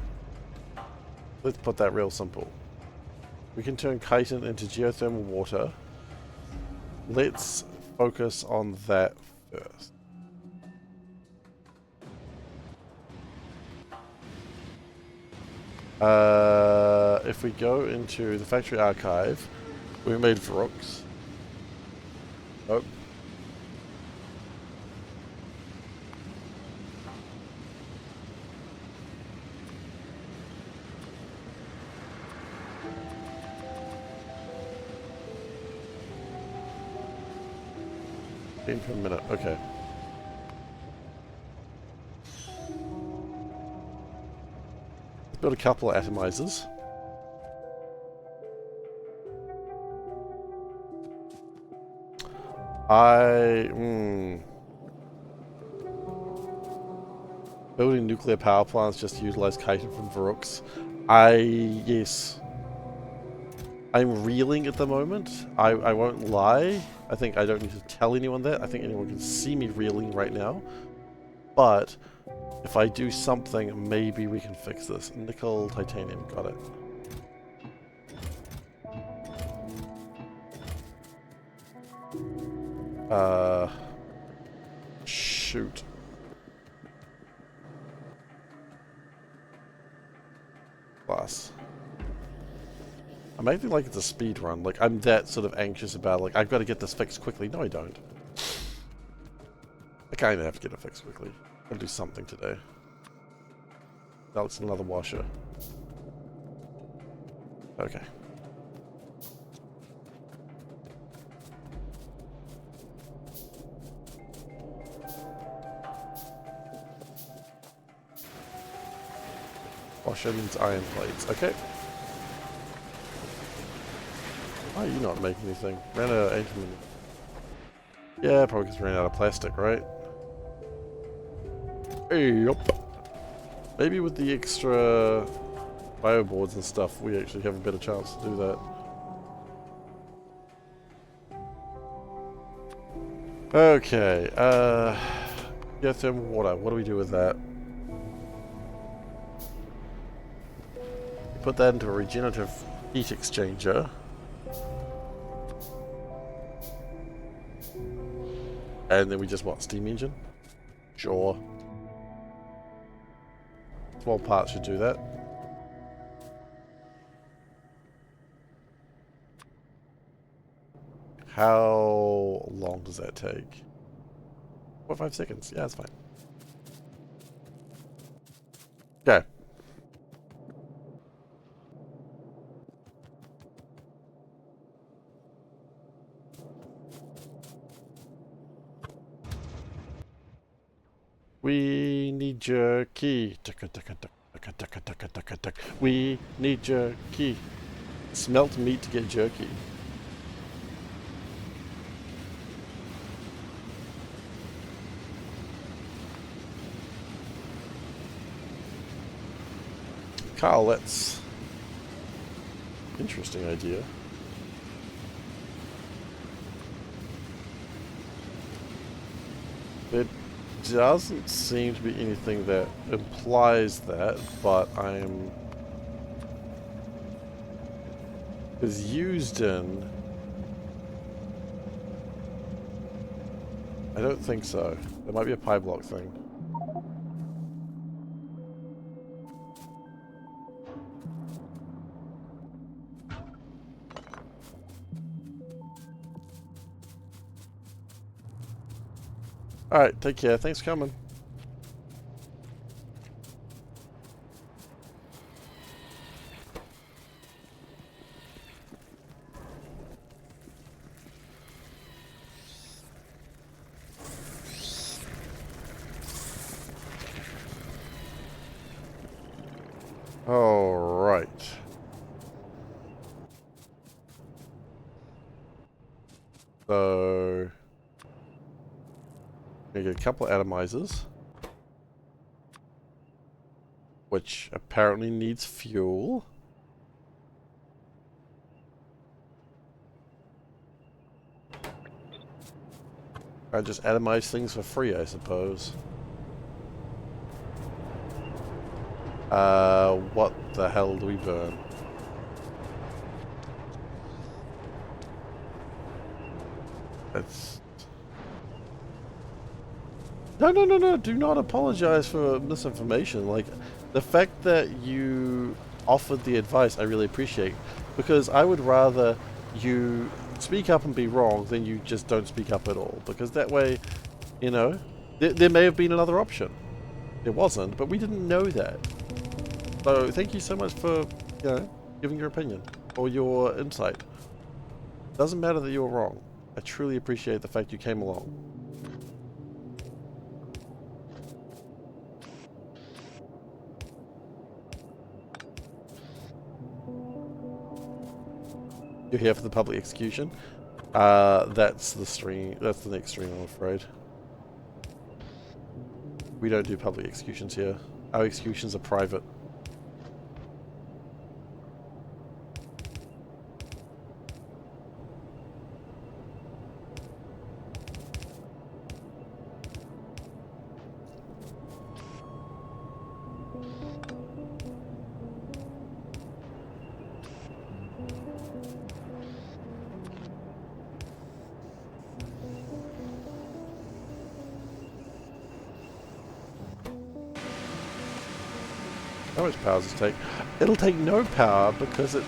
S1: put that real simple. We can turn chitin into geothermal water. Let's focus on that first. If we go into the factory archive, we made Vrooks. Nope. Per minute, okay. Let's build a couple of atomizers. Building nuclear power plants just to utilize chitin from Vrooks. Yes. I'm reeling at the moment. I won't lie. I think I don't need to tell anyone that. I think anyone can see me reeling right now. But if I do something, maybe we can fix this. Nickel, titanium, got it. Shoot. Class. I'm acting like it's a speed run. Like, I'm that sort of anxious about it. Like, I've got to get this fixed quickly. No, I don't. I kind of have to get it fixed quickly. I'm going to do something today. That looks another washer. Okay. Washer means iron plates. Okay. Why are you not making anything? Ran out of antimony. Yeah, probably because ran out of plastic, right? Yep. Maybe with the extra bioboards and stuff, we actually have a better chance to do that. Okay, geothermal water. What do we do with that? Put that into a regenerative heat exchanger. And then we just, what, steam engine? Sure. Small parts should do that. How long does that take? 4 or 5 seconds. Yeah, that's fine. Okay. We need your key. We need your key. Smelt meat to get jerky. Carl, that's interesting idea. There doesn't seem to be anything that implies that, but is used in. I don't think so. There might be a pie block thing. Alright, take care. Thanks for coming. Alright. So we get a couple of atomizers, which apparently needs fuel. I just atomize things for free, I suppose. What the hell do we burn? It's... No, do not apologize for misinformation. Like, the fact that you offered the advice, I really appreciate. Because I would rather you speak up and be wrong than you just don't speak up at all. Because that way, you know, there may have been another option. There wasn't, but we didn't know that. So thank you so much for, you know, giving your opinion or your insight. Doesn't matter that you were wrong. I truly appreciate the fact you came along. You're here for the public execution. That's the stream. That's the next stream, I'm afraid. We don't do public executions here. Our executions are private. How much power does it take? It'll take no power because it...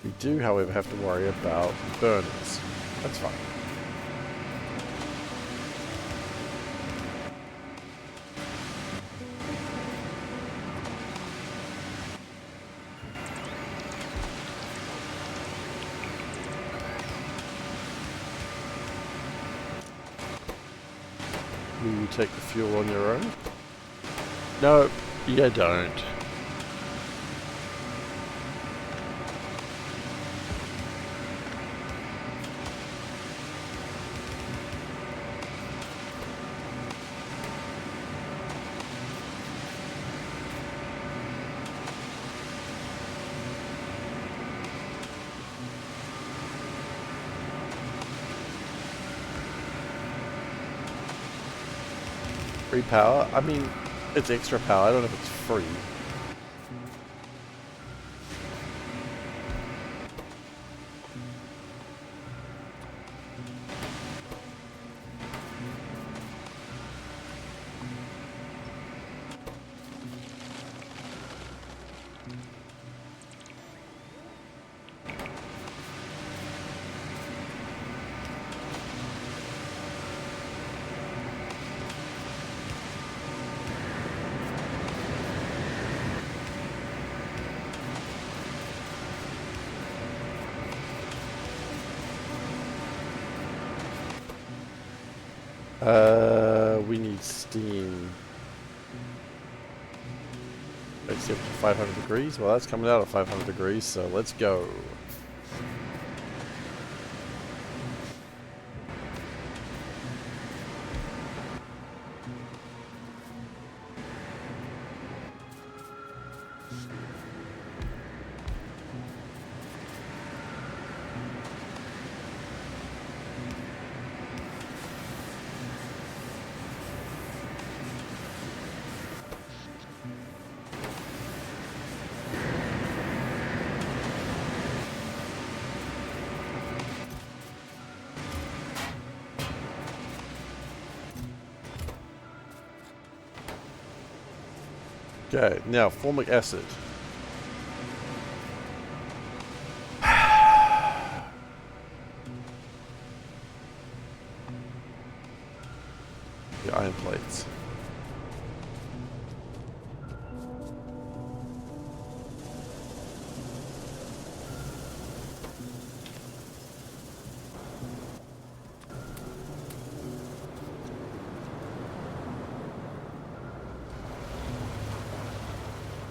S1: We do, however, have to worry about burners. That's fine. Will you take the fuel on your own? No, you don't. Free power? I mean, it's extra power. I don't know if it's free. We need steam. Except 500 degrees? Well, that's coming out at 500 degrees, so let's go. Okay, now formic acid. The iron plates.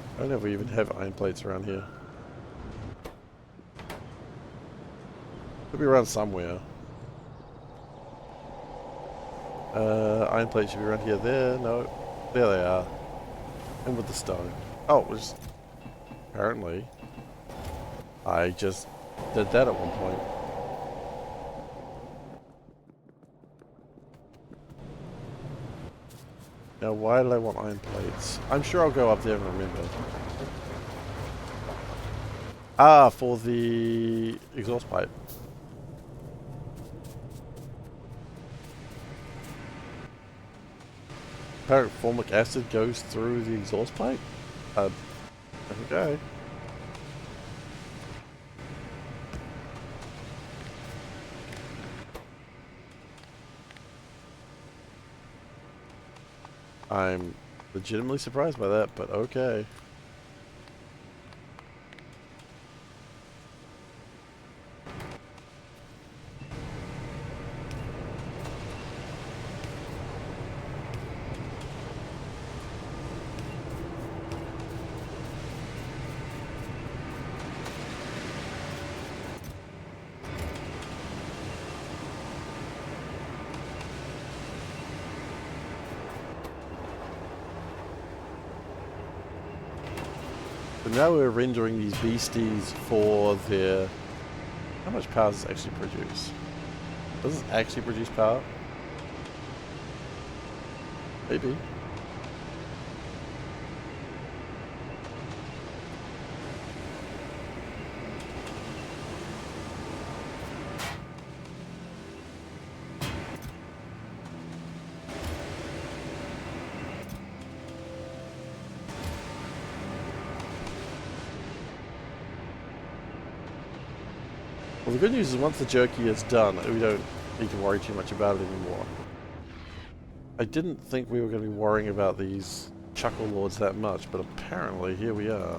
S1: I don't know if we even have iron plates around here. Could be around somewhere. Iron plates should be around here. There, no. There they are. And with the stone. Oh, it was... Apparently. I just did that at one point. Now, why did I want iron plates? I'm sure I'll go up there and remember. Ah, for the exhaust pipe. Paraformic acid goes through the exhaust pipe? Okay. I'm legitimately surprised by that, but okay. So now we're rendering these beasties for their... How much power does this actually produce? Does this actually produce power? Maybe. Well, the good news is once the jerky is done, we don't need to worry too much about it anymore. I didn't think we were going to be worrying about these chuckle lords that much, but apparently here we are.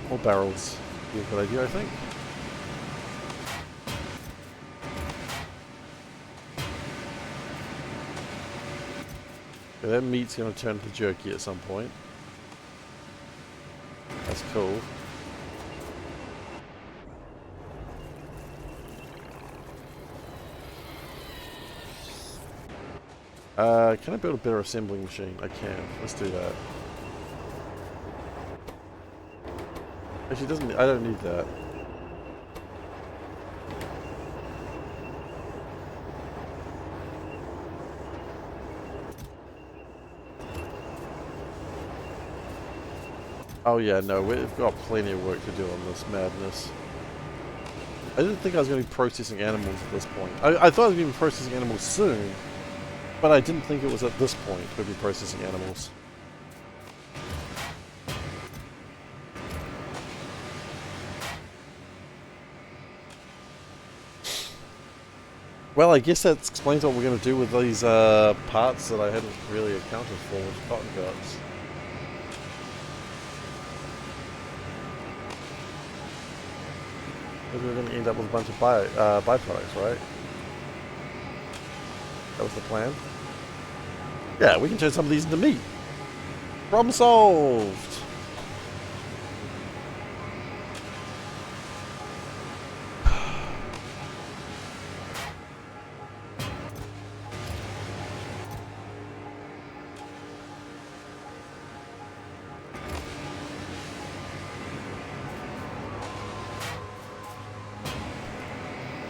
S1: More barrels. Be a good idea, I think. Okay, that meat's going to turn to jerky at some point. That's cool. Can I build a better assembling machine? I can. Let's do that. Actually, it doesn't. I don't need that. Oh yeah, no, we've got plenty of work to do on this madness. I didn't think I was going to be processing animals at this point. I thought I was going to be processing animals soon, but I didn't think it was at this point we'd be processing animals. Well, I guess that explains what we're going to do with these parts that I hadn't really accounted for with cotton guts. Maybe we're going to end up with a bunch of byproducts, right? That was the plan? Yeah, we can turn some of these into meat. Problem solved!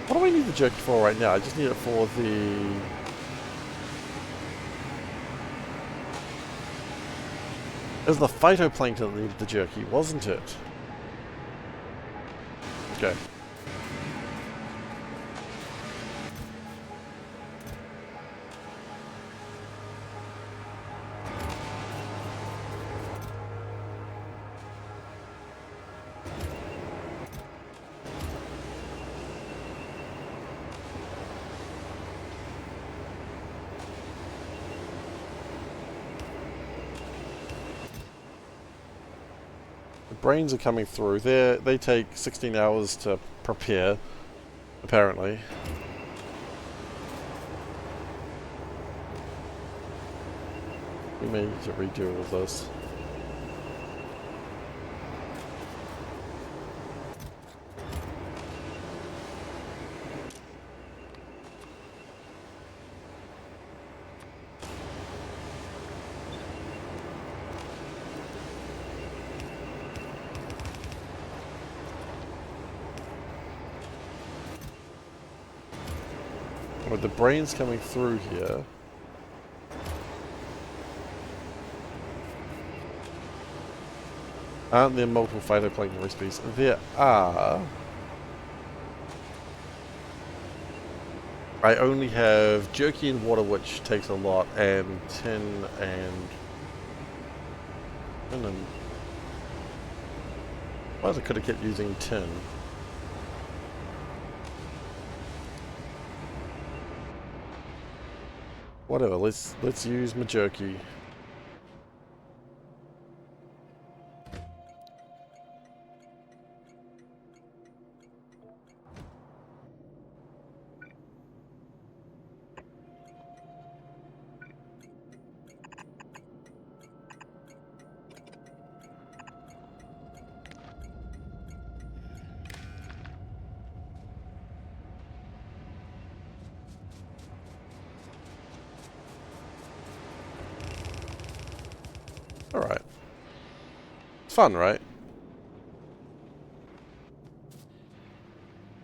S1: What do I need the jerky for right now? I just need it for the... It was the phytoplankton that needed the jerky, wasn't it? Okay. Brains are coming through. They take 16 hours to prepare, apparently. We may need to redo all of this. With the brains coming through here, Aren't there multiple phytoplankton recipes? There are. I only have jerky and water, which takes a lot, and tin and... Well, I could have kept using tin. Whatever, let's use my jerky. Alright. It's fun, right?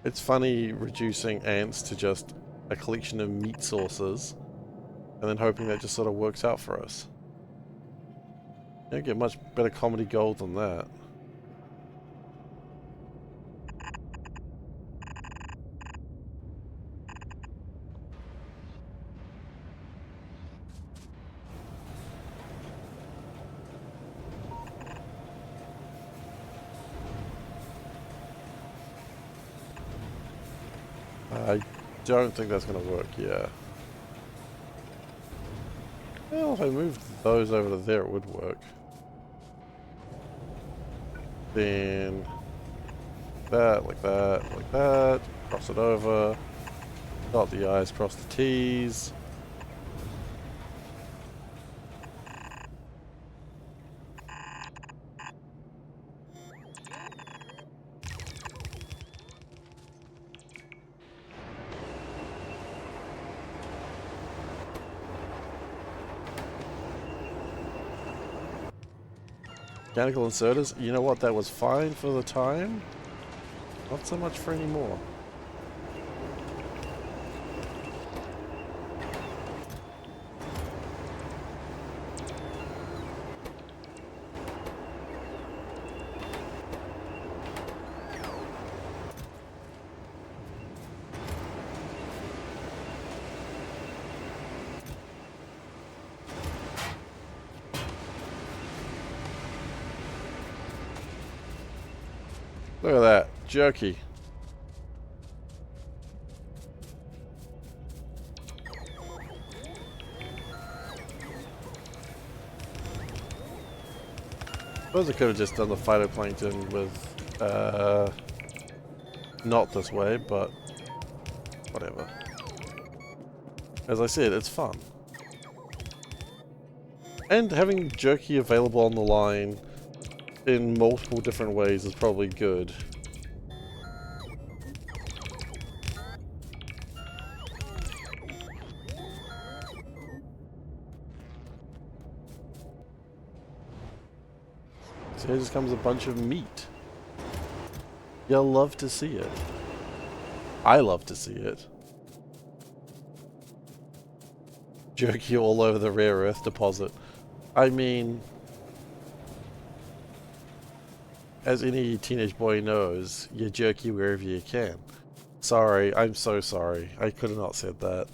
S1: It's funny reducing ants to just a collection of meat sources and then hoping that just sort of works out for us. You don't get much better comedy gold than that. I don't think that's going to work, yeah. Well, if I moved those over to there, it would work. Then... that, like that, like that. Cross it over. Dot the I's, cross the T's. Mechanical inserters, you know what, that was fine for the time. Not so much for anymore. Look at that, jerky. Suppose I could have just done the phytoplankton with, not this way, but whatever. As I said, it's fun. And having jerky available on the line in multiple different ways is probably good. So here just comes a bunch of meat. You'll love to see it. I love to see it. Jerky all over the rare earth deposit. I mean, as any teenage boy knows, you jerky wherever you can. Sorry, I'm so sorry. I could have not said that.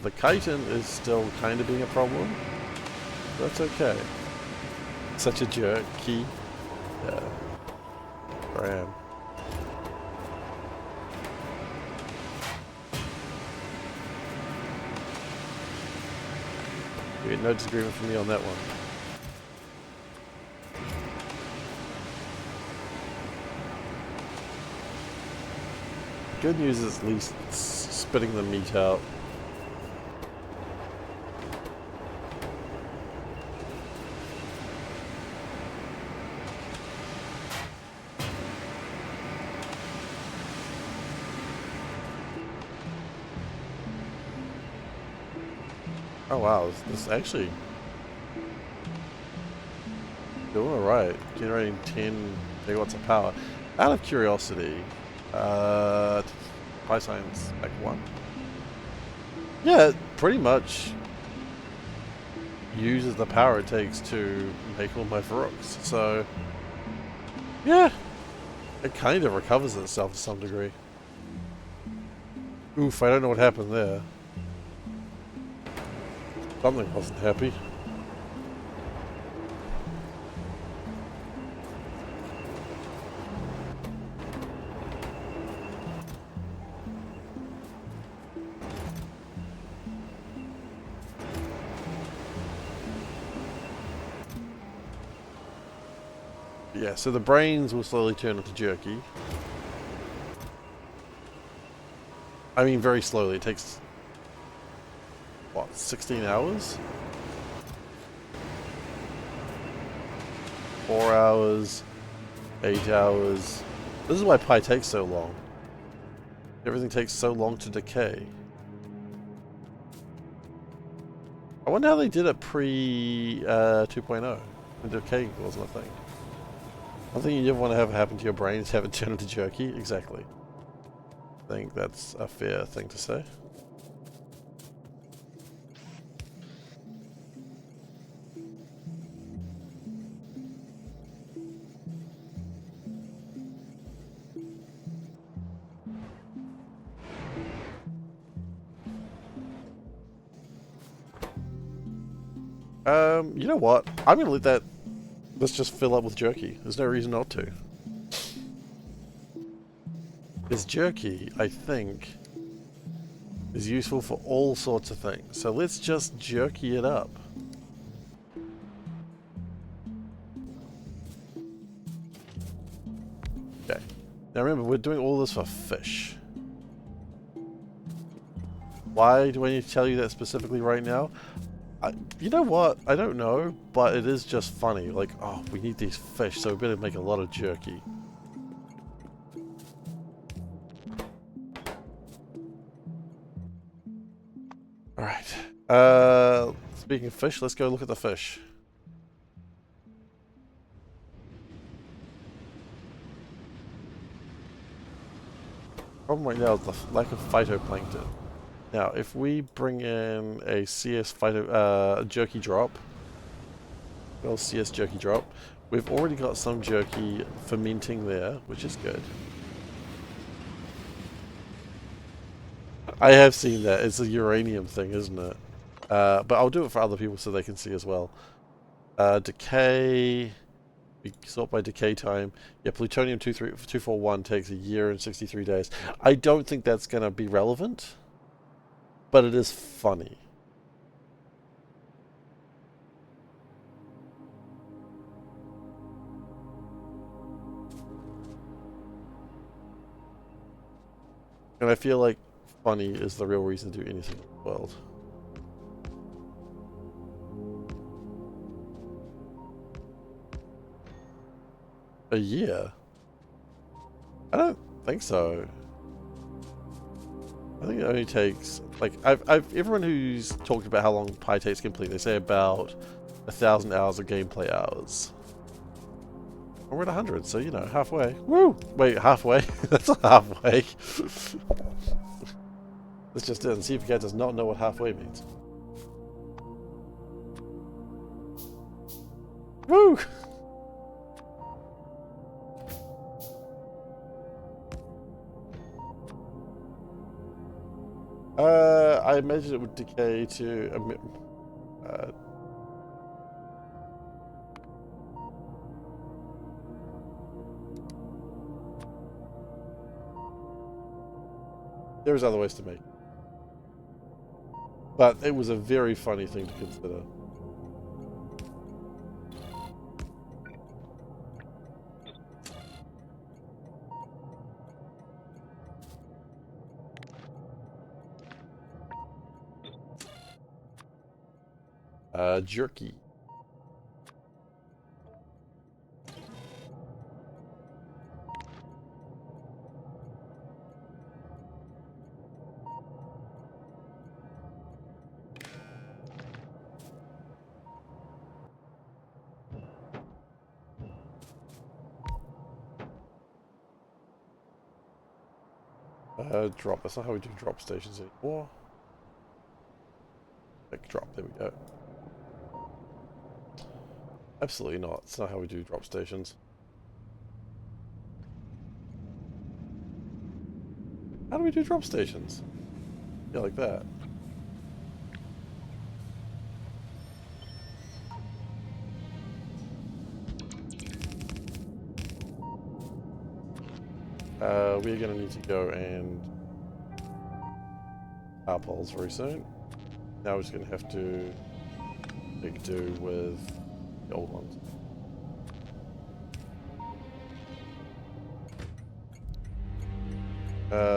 S1: The chitin is still kind of being a problem. That's okay. Such a jerky. Yeah. There I am. You get no disagreement from me on that one. Good news is at least spitting the meat out. Oh wow, this actually doing alright. Generating 10 megawatts of power. Out of curiosity, Pi Science Spec 1? Yeah, it pretty much uses the power it takes to make all my Varooks. So, yeah, it kind of recovers itself to some degree. Oof, I don't know what happened there. Something wasn't happy. Yeah, so the brains will slowly turn into jerky. I mean, very slowly. It takes, what, 16 hours? 4 hours, 8 hours. This is why Pi takes so long. Everything takes so long to decay. I wonder how they did it pre 2.0. When decay wasn't a thing. One thing you never want to have happen to your brain is have it turn into jerky. Exactly. I think that's a fair thing to say. You know what? I'm gonna let that. Let's just fill up with jerky. There's no reason not to. This jerky, I think, is useful for all sorts of things. So let's just jerky it up. Okay. Now remember, we're doing all this for fish. Why do I need to tell you that specifically right now? You know what? I don't know, but it is just funny. Like, oh, we need these fish, so we better make a lot of jerky. Alright. Speaking of fish, let's go look at the fish. Problem right now is the lack of phytoplankton. Now, if we bring in a CS jerky drop, well, CS jerky drop, we've already got some jerky fermenting there, which is good. I have seen that. It's a uranium thing, isn't it? But I'll do it for other people so they can see as well. Decay. We sort by decay time. Yeah, plutonium 241 takes a year and 63 days. I don't think that's going to be relevant, but it is funny. And I feel like funny is the real reason to do anything in the world. A year? I don't think so. I think it only takes, like, everyone who's talked about how long Pi takes complete, they say about 1,000 hours of gameplay hours. We're at 100, so, you know, halfway. Woo! Wait, halfway? That's not halfway. Let's just do it and see if SeiferKatt does not know what halfway means. Woo! I imagine it would decay to there's other ways to make it. But it was a very funny thing to consider. Jerky. Drop. That's not how we do drop stations anymore. Like drop. There we go. Absolutely not. It's not how we do drop stations. How do we do drop stations? Yeah, like that. We're gonna need to go and power poles very soon. Now we're just gonna have to make do with the old ones.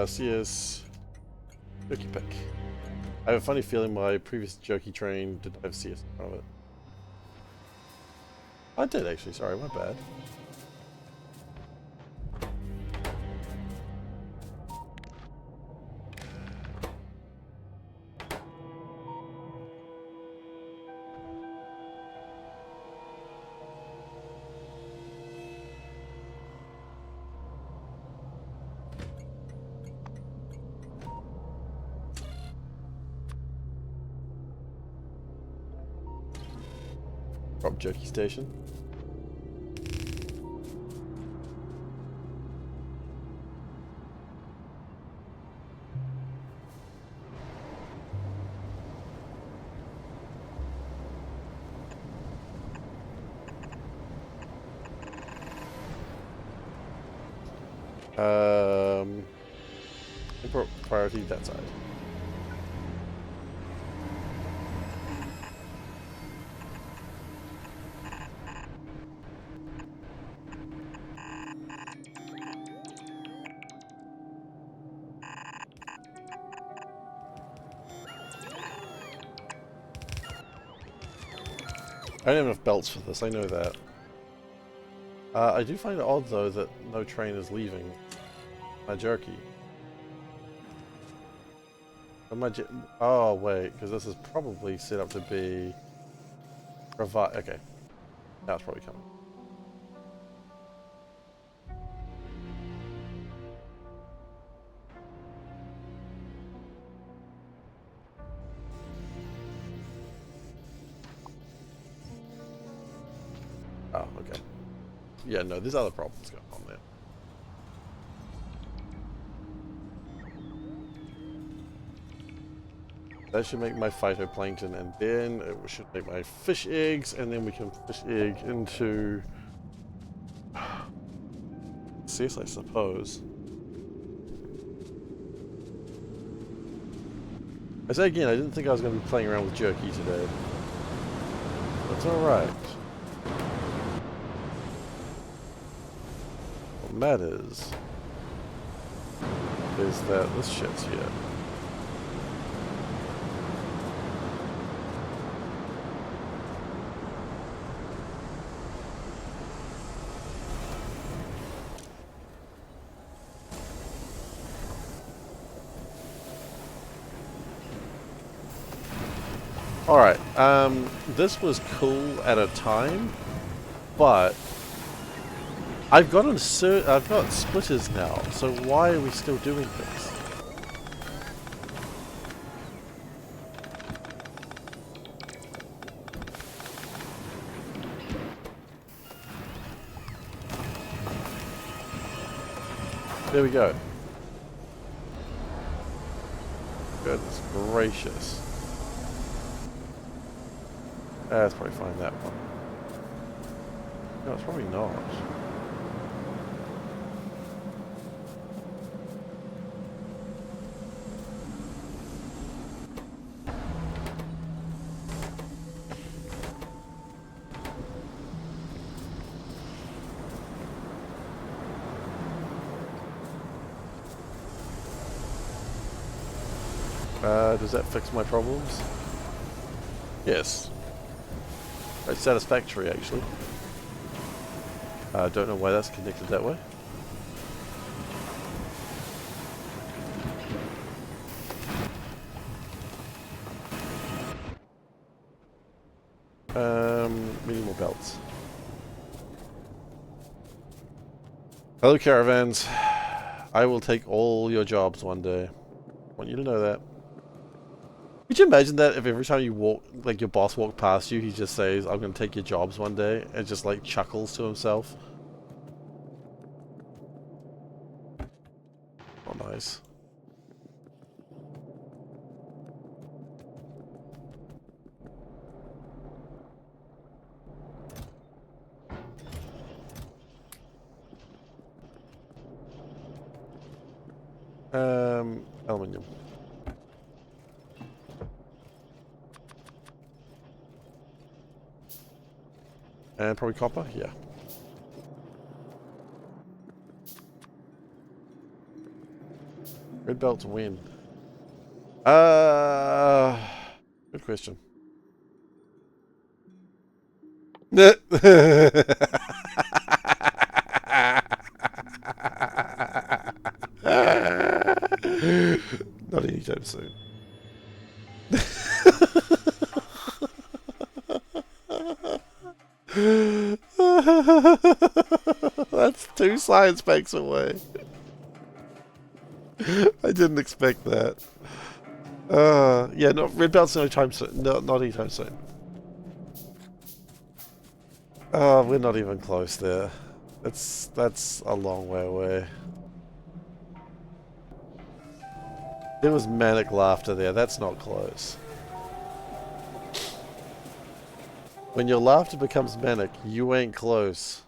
S1: CS Jerky Pick. I have a funny feeling my previous jerky train didn't have CS in front of it. I did actually, sorry, my bad. Drop jerky station. Import priority that side. I don't have enough belts for this, I know that. I do find it odd though that no train is leaving my jerky. Oh wait, because this is probably set up to be provide. Okay, now it's probably coming. Oh, okay. Yeah, no, there's other problems going on there. That should make my phytoplankton, and then it should make my fish eggs, and then we can fish egg into CS, I suppose. I say again, I didn't think I was going to be playing around with jerky today. That's alright. What matters is that this shit's here. Alright, this was cool at a time, but I've got splitters now, so why are we still doing this? There we go. Goodness gracious. Let's probably find that one. No, it's probably not. Does that fix my problems? Yes. Quite satisfactory, actually. I don't know why that's connected that way. We need more belts. Hello, caravans. I will take all your jobs one day. I want you to know that. Could you imagine that if every time you walk, like your boss walked past you, he just says, I'm going to take your jobs one day, and just like chuckles to himself? Oh, nice. Aluminium. And probably copper? Yeah. Red belts win. Good question. Not anytime soon. That's 2 science banks away. I didn't expect that. Yeah, no, red belt's no time soon. No, not anytime soon. We're not even close there. That's a long way away. There was manic laughter there. That's not close. When your laughter becomes manic, you ain't close.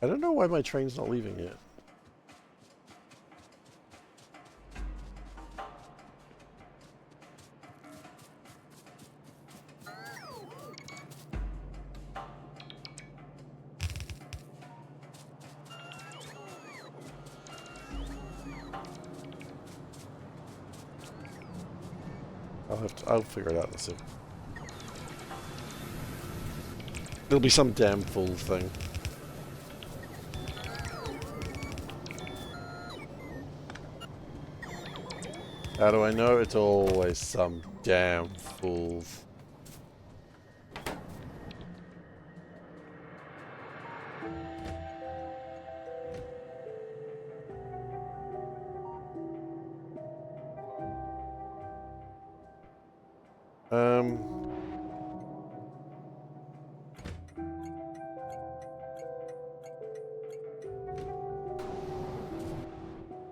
S1: I don't know why my train's not leaving yet. I'll figure it out in a sec. It'll be some damn fool thing. How do I know? It's always some damn fool.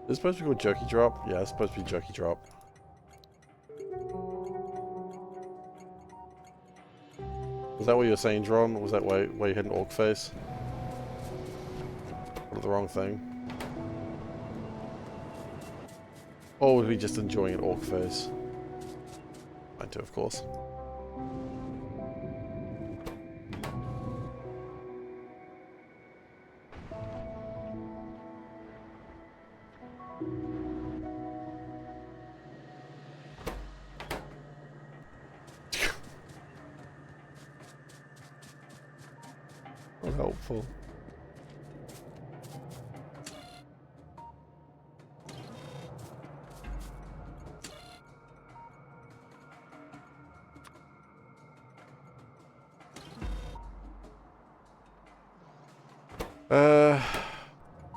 S1: Is this supposed to be called jerky drop? Yeah, it's supposed to be jerky drop. Was that what you were saying, Dron? Was that why you had an orc face? Or the wrong thing? Or was we just enjoying an orc face? Mine too, of course. Not helpful.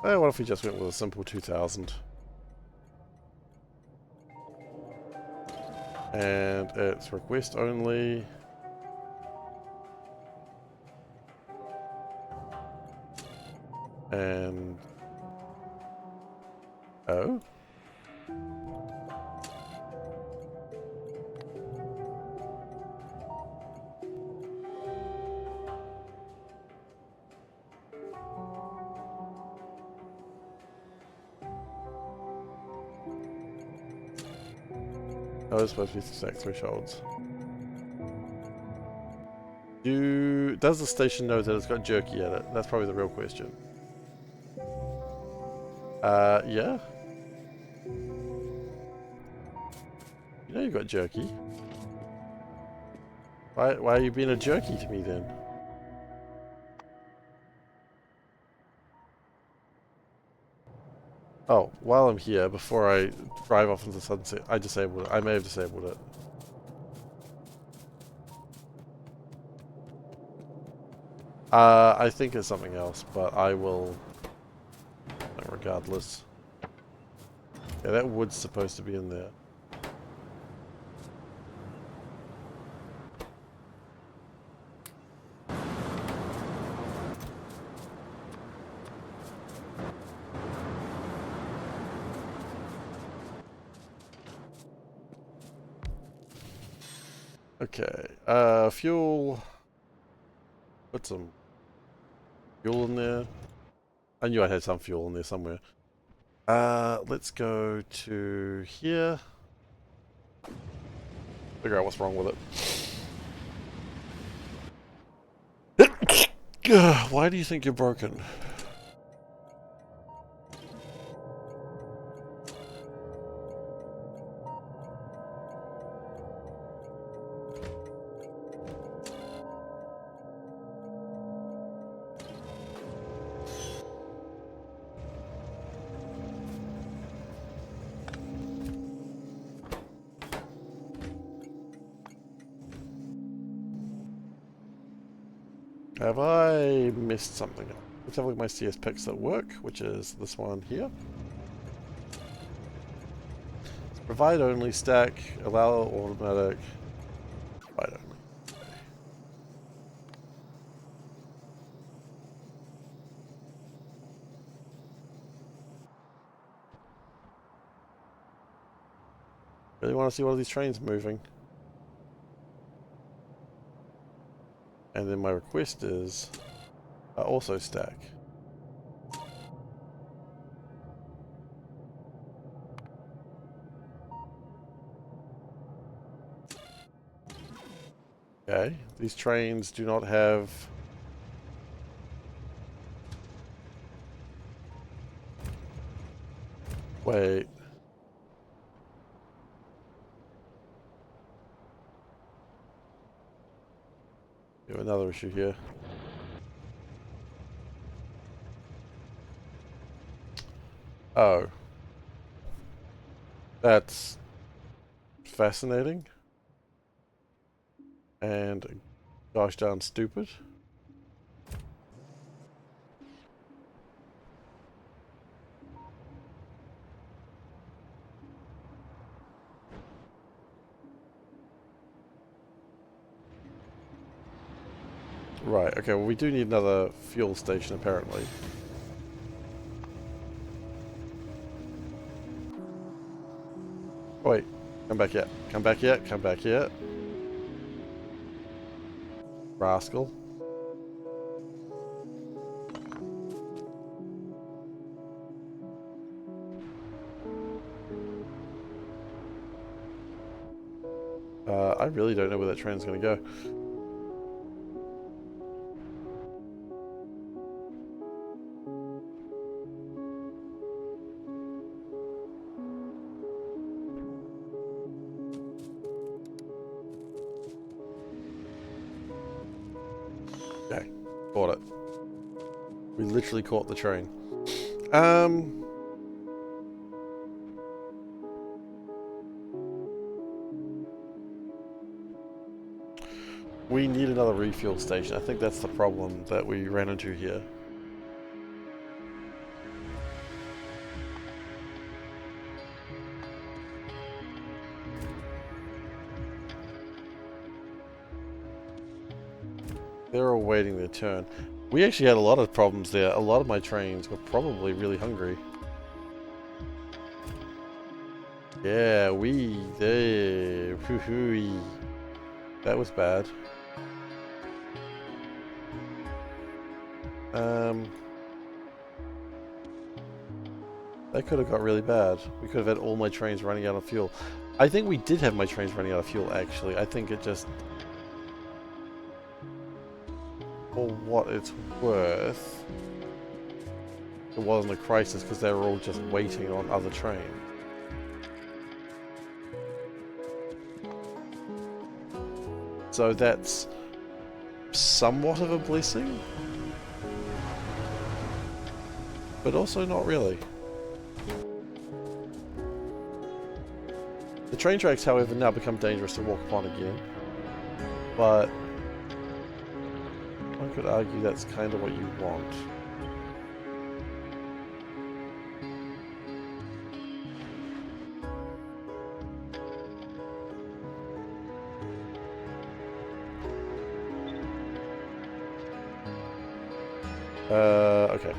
S1: What if we just went with a simple 2000? And it's request only. And... oh? Oh, it's supposed to be stack thresholds. Does the station know that it's got jerky at it? That's probably the real question. Yeah? You know you've got jerky. Why are you being a jerky to me then? Oh, while I'm here, before I drive off into the sunset, I disabled it. I may have disabled it. I think it's something else, but I will... regardless. Yeah, that wood's supposed to be in there. Okay, fuel. Put some fuel in there. I knew I had some fuel in there somewhere. Let's go to here. Figure out what's wrong with it. Why do you think you're broken? Have I missed something? Let's have a look at my CS picks that work, which is this one here. Provide only stack, allow automatic, provide only. Really want to see one of these trains moving. And then my request is also stack. Okay, these trains do not have... Wait. We have another issue here. Oh. That's fascinating. And gosh darn stupid. Right, okay, well we do need another fuel station apparently. Wait, come back yet. Come back yet, come back yet. Rascal. I really don't know where that train's gonna go. Okay, caught it. We literally caught the train. We need another refuel station. I think that's the problem that we ran into here. They're all waiting their turn. We actually had a lot of problems there. A lot of my trains were probably really hungry. Yeah, there. Hoo-hoo-y. That was bad. That could have got really bad. We could have had all my trains running out of fuel. I think we did have my trains running out of fuel, actually. I think it just... For what it's worth, it wasn't a crisis because they were all just waiting on other trains. So that's somewhat of a blessing, but also not really. The train tracks, however, now become dangerous to walk upon again. But one could argue that's kind of what you want. Okay.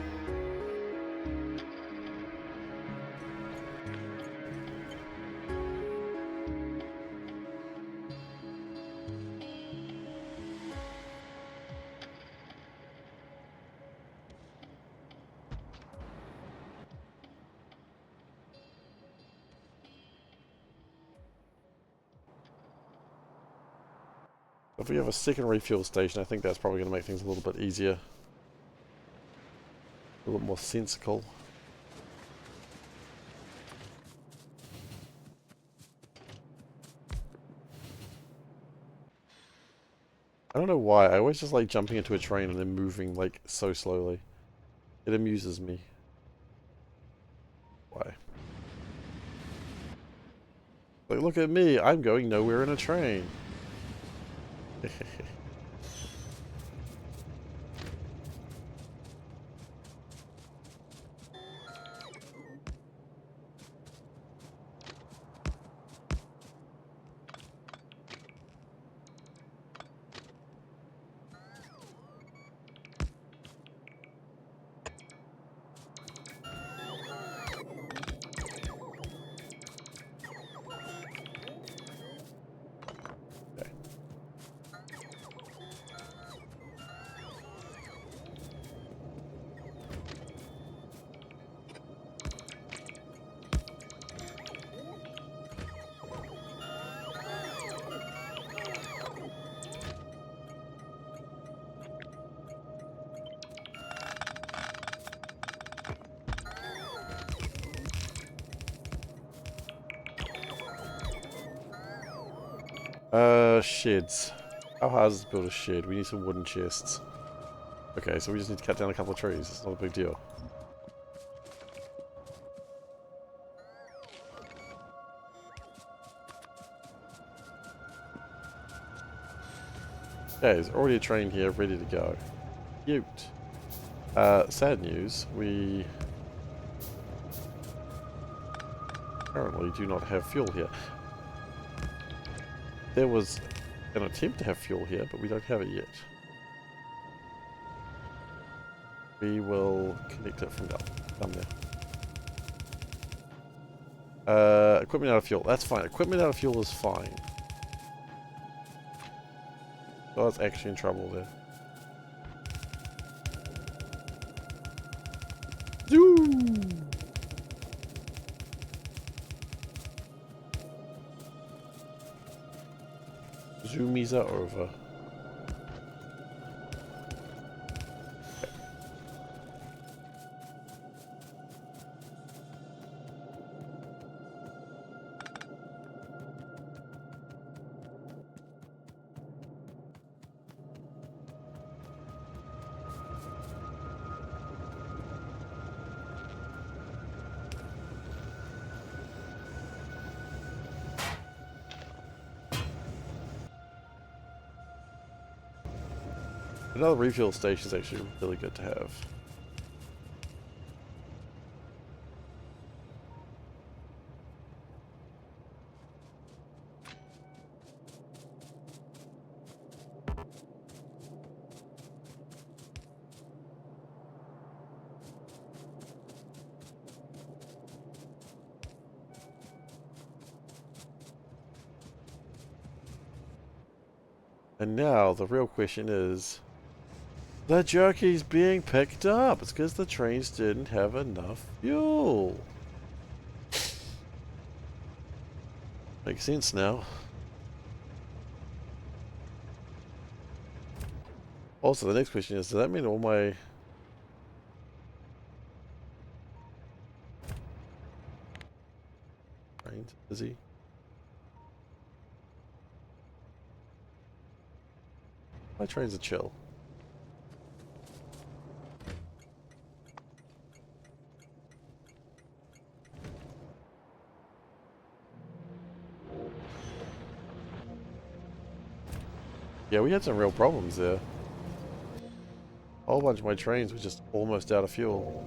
S1: If we have a secondary fuel station, I think that's probably going to make things a little bit easier. A little more sensical. I don't know why, I always just like jumping into a train and then moving like so slowly. It amuses me. Why? Like, look at me, I'm going nowhere in a train. Sheds. How hard is it to build a shed? We need some wooden chests. Okay, so we just need to cut down a couple of trees. It's not a big deal. Okay, there's already a train here ready to go. Cute. Sad news. We apparently do not have fuel here. There was an attempt to have fuel here, but we don't have it yet. We will connect it from down there. Equipment out of fuel. That's fine. Equipment out of fuel is fine. Oh, it's actually in trouble there. Zoom! Zoomies are over. Another refuel station is actually really good to have. And now the real question is, the jerky's being picked up. It's because the trains didn't have enough fuel. Makes sense now. Also, the next question is, does that mean all my... trains busy? My trains are chill. Yeah, we had some real problems there. A whole bunch of my trains were just almost out of fuel.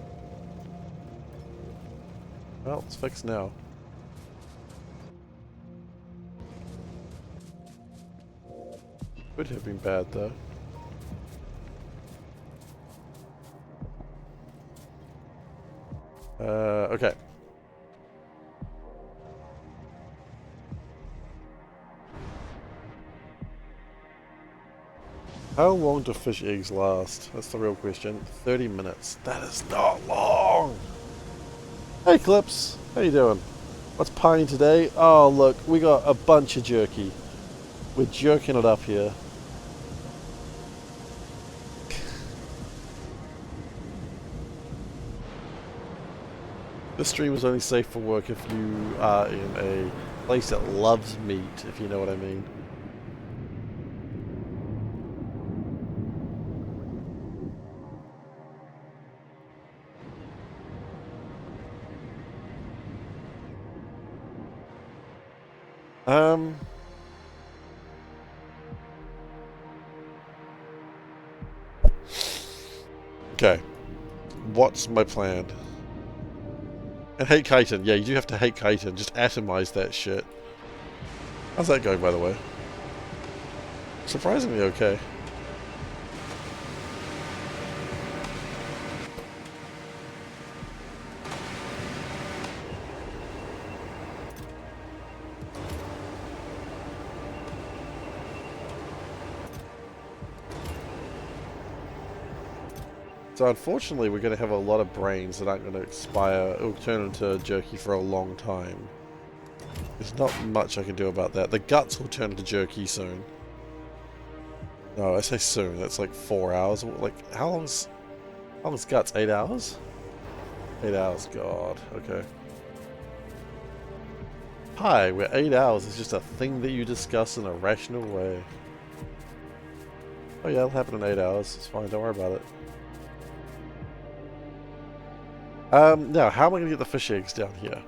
S1: Well, it's fixed now. Could have been bad though. Okay. How long do fish eggs last? That's the real question. 30 minutes. That is not long! Hey Clips, how you doing? What's pieing today? Oh look, we got a bunch of jerky. We're jerking it up here. This stream is only safe for work if you are in a place that loves meat, if you know what I mean. Okay. What's my plan? And hate chitin. Yeah, you do have to hate chitin. Just atomize that shit. How's that going, by the way? Surprisingly okay. So unfortunately, we're going to have a lot of brains that aren't going to expire. It will turn into jerky for a long time. There's not much I can do about that. The guts will turn into jerky soon. No, I say soon. That's like 4 hours. Like, how long's guts? 8 hours? 8 hours. God. Okay. Hi, we're 8 hours. It's just a thing that you discuss in a rational way. Oh yeah, it'll happen in 8 hours. It's fine. Don't worry about it. Now, how am I going to get the fish eggs down here?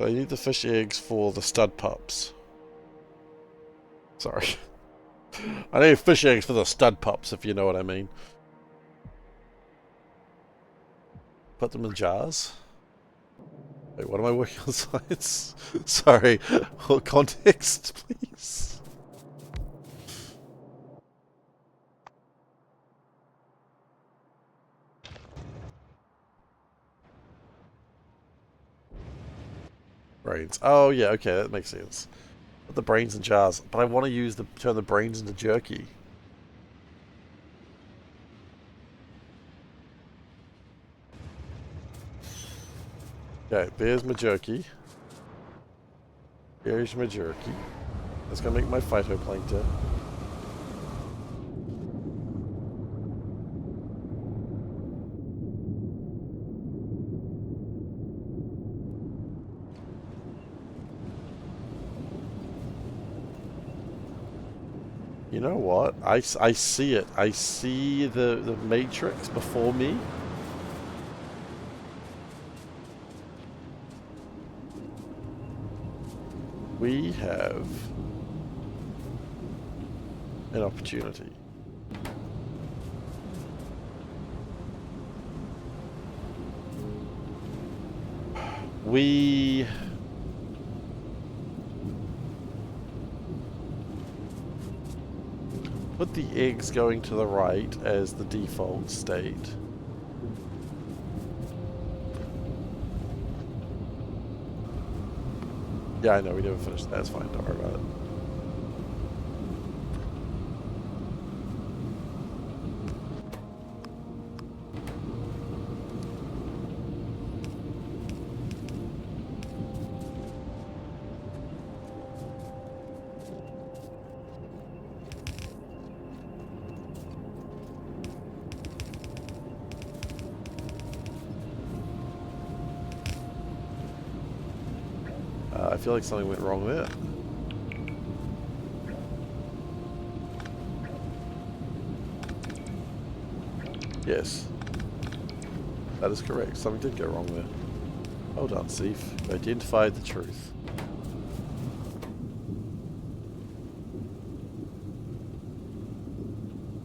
S1: I need the fish eggs for the stud pups. Sorry. I need fish eggs for the stud pups, if you know what I mean. Put them in jars. Wait, what am I working on science? Sorry. Context, please. Brains. Oh, yeah, okay, that makes sense. Put the brains in jars. But I want to turn the brains into jerky. Okay, there's my jerky. Here's my jerky. That's gonna make my phytoplankton. You know what? I see it. I see the matrix before me. We have an opportunity. We put the eggs going to the right as the default state. Yeah, I know, we never finished that. It's fine, don't worry about it. I feel like something went wrong there. Yes. That is correct. Something did go wrong there. Well done, Seif. You identified the truth.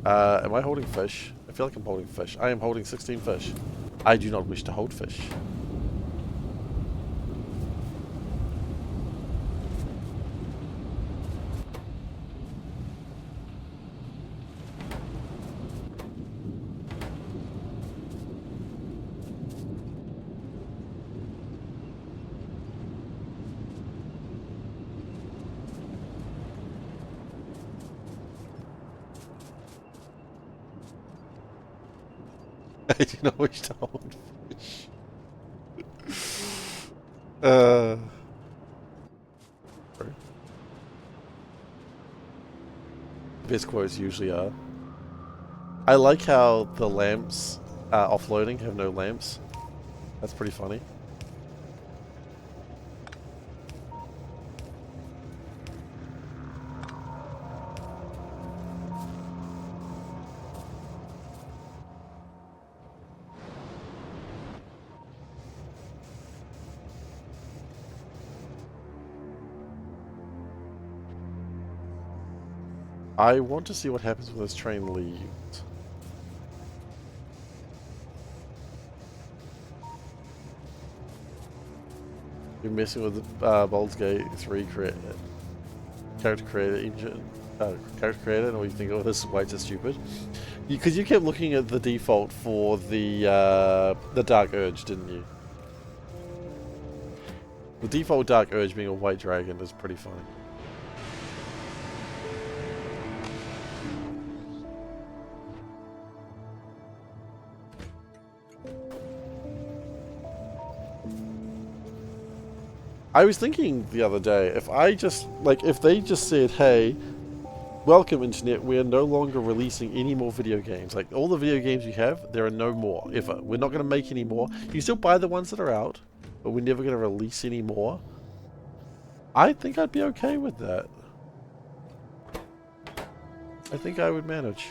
S1: Am I holding fish? I feel like I'm holding fish. I am holding 16 fish. I do not wish to hold fish. I do not wish to hold fish. Best quotes usually are. I like how the lamps offloading have no lamps. That's pretty funny. I want to see what happens when this train leaves. You're messing with the Baldur's Gate 3 character creator engine. Character creator, and what you think, oh, this is way too stupid. Because you kept looking at the default for the Dark Urge, didn't you? The default Dark Urge being a white dragon is pretty funny. I was thinking the other day, if they just said, hey, welcome internet, we are no longer releasing any more video games. Like, all the video games you have, there are no more, ever. We're not going to make any more. You can still buy the ones that are out, but we're never going to release any more. I think I'd be okay with that. I think I would manage.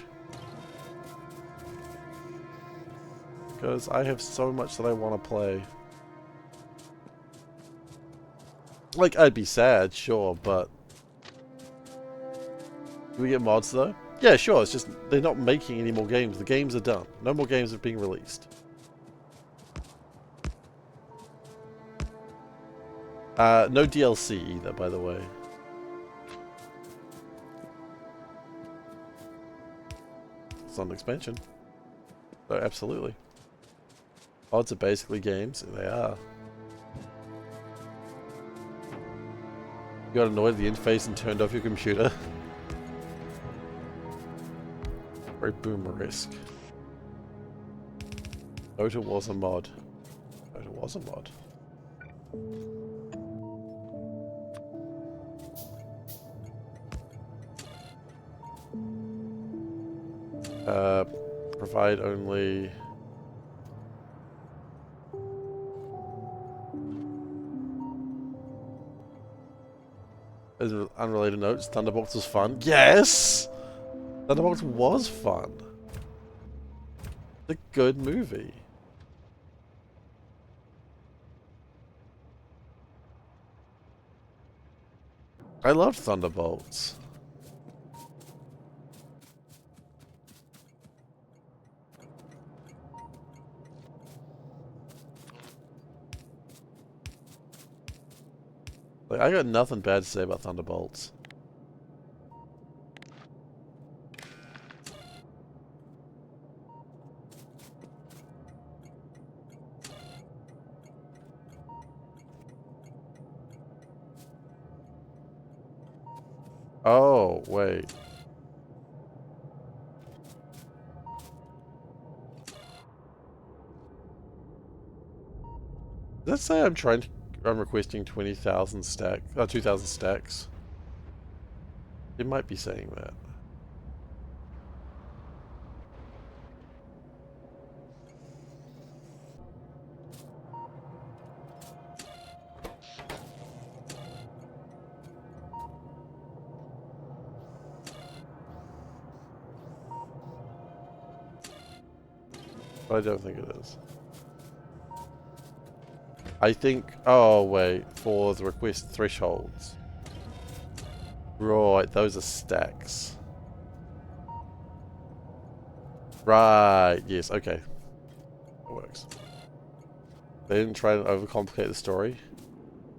S1: Because I have so much that I want to play. Like, I'd be sad, sure, but... Do we get mods, though? Yeah, sure, it's just, they're not making any more games. The games are done. No more games are being released. No DLC either, by the way. It's not an expansion. So, absolutely. Mods are basically games. They are. You got annoyed at the interface and turned off your computer. Very boomer-esque. Dota was a mod. Dota was a mod. Provide only... As an unrelated note, Thunderbolts was fun. Yes! Thunderbolts was fun. It's a good movie. I loved Thunderbolts. Like, I got nothing bad to say about Thunderbolts. Oh, wait. Let's say I'm requesting 20,000 stacks, 2,000 stacks. It might be saying that. But I don't think it is. I think... Oh, wait. For the request thresholds. Right, those are stacks. Right, yes, okay. That works. They didn't try to overcomplicate the story.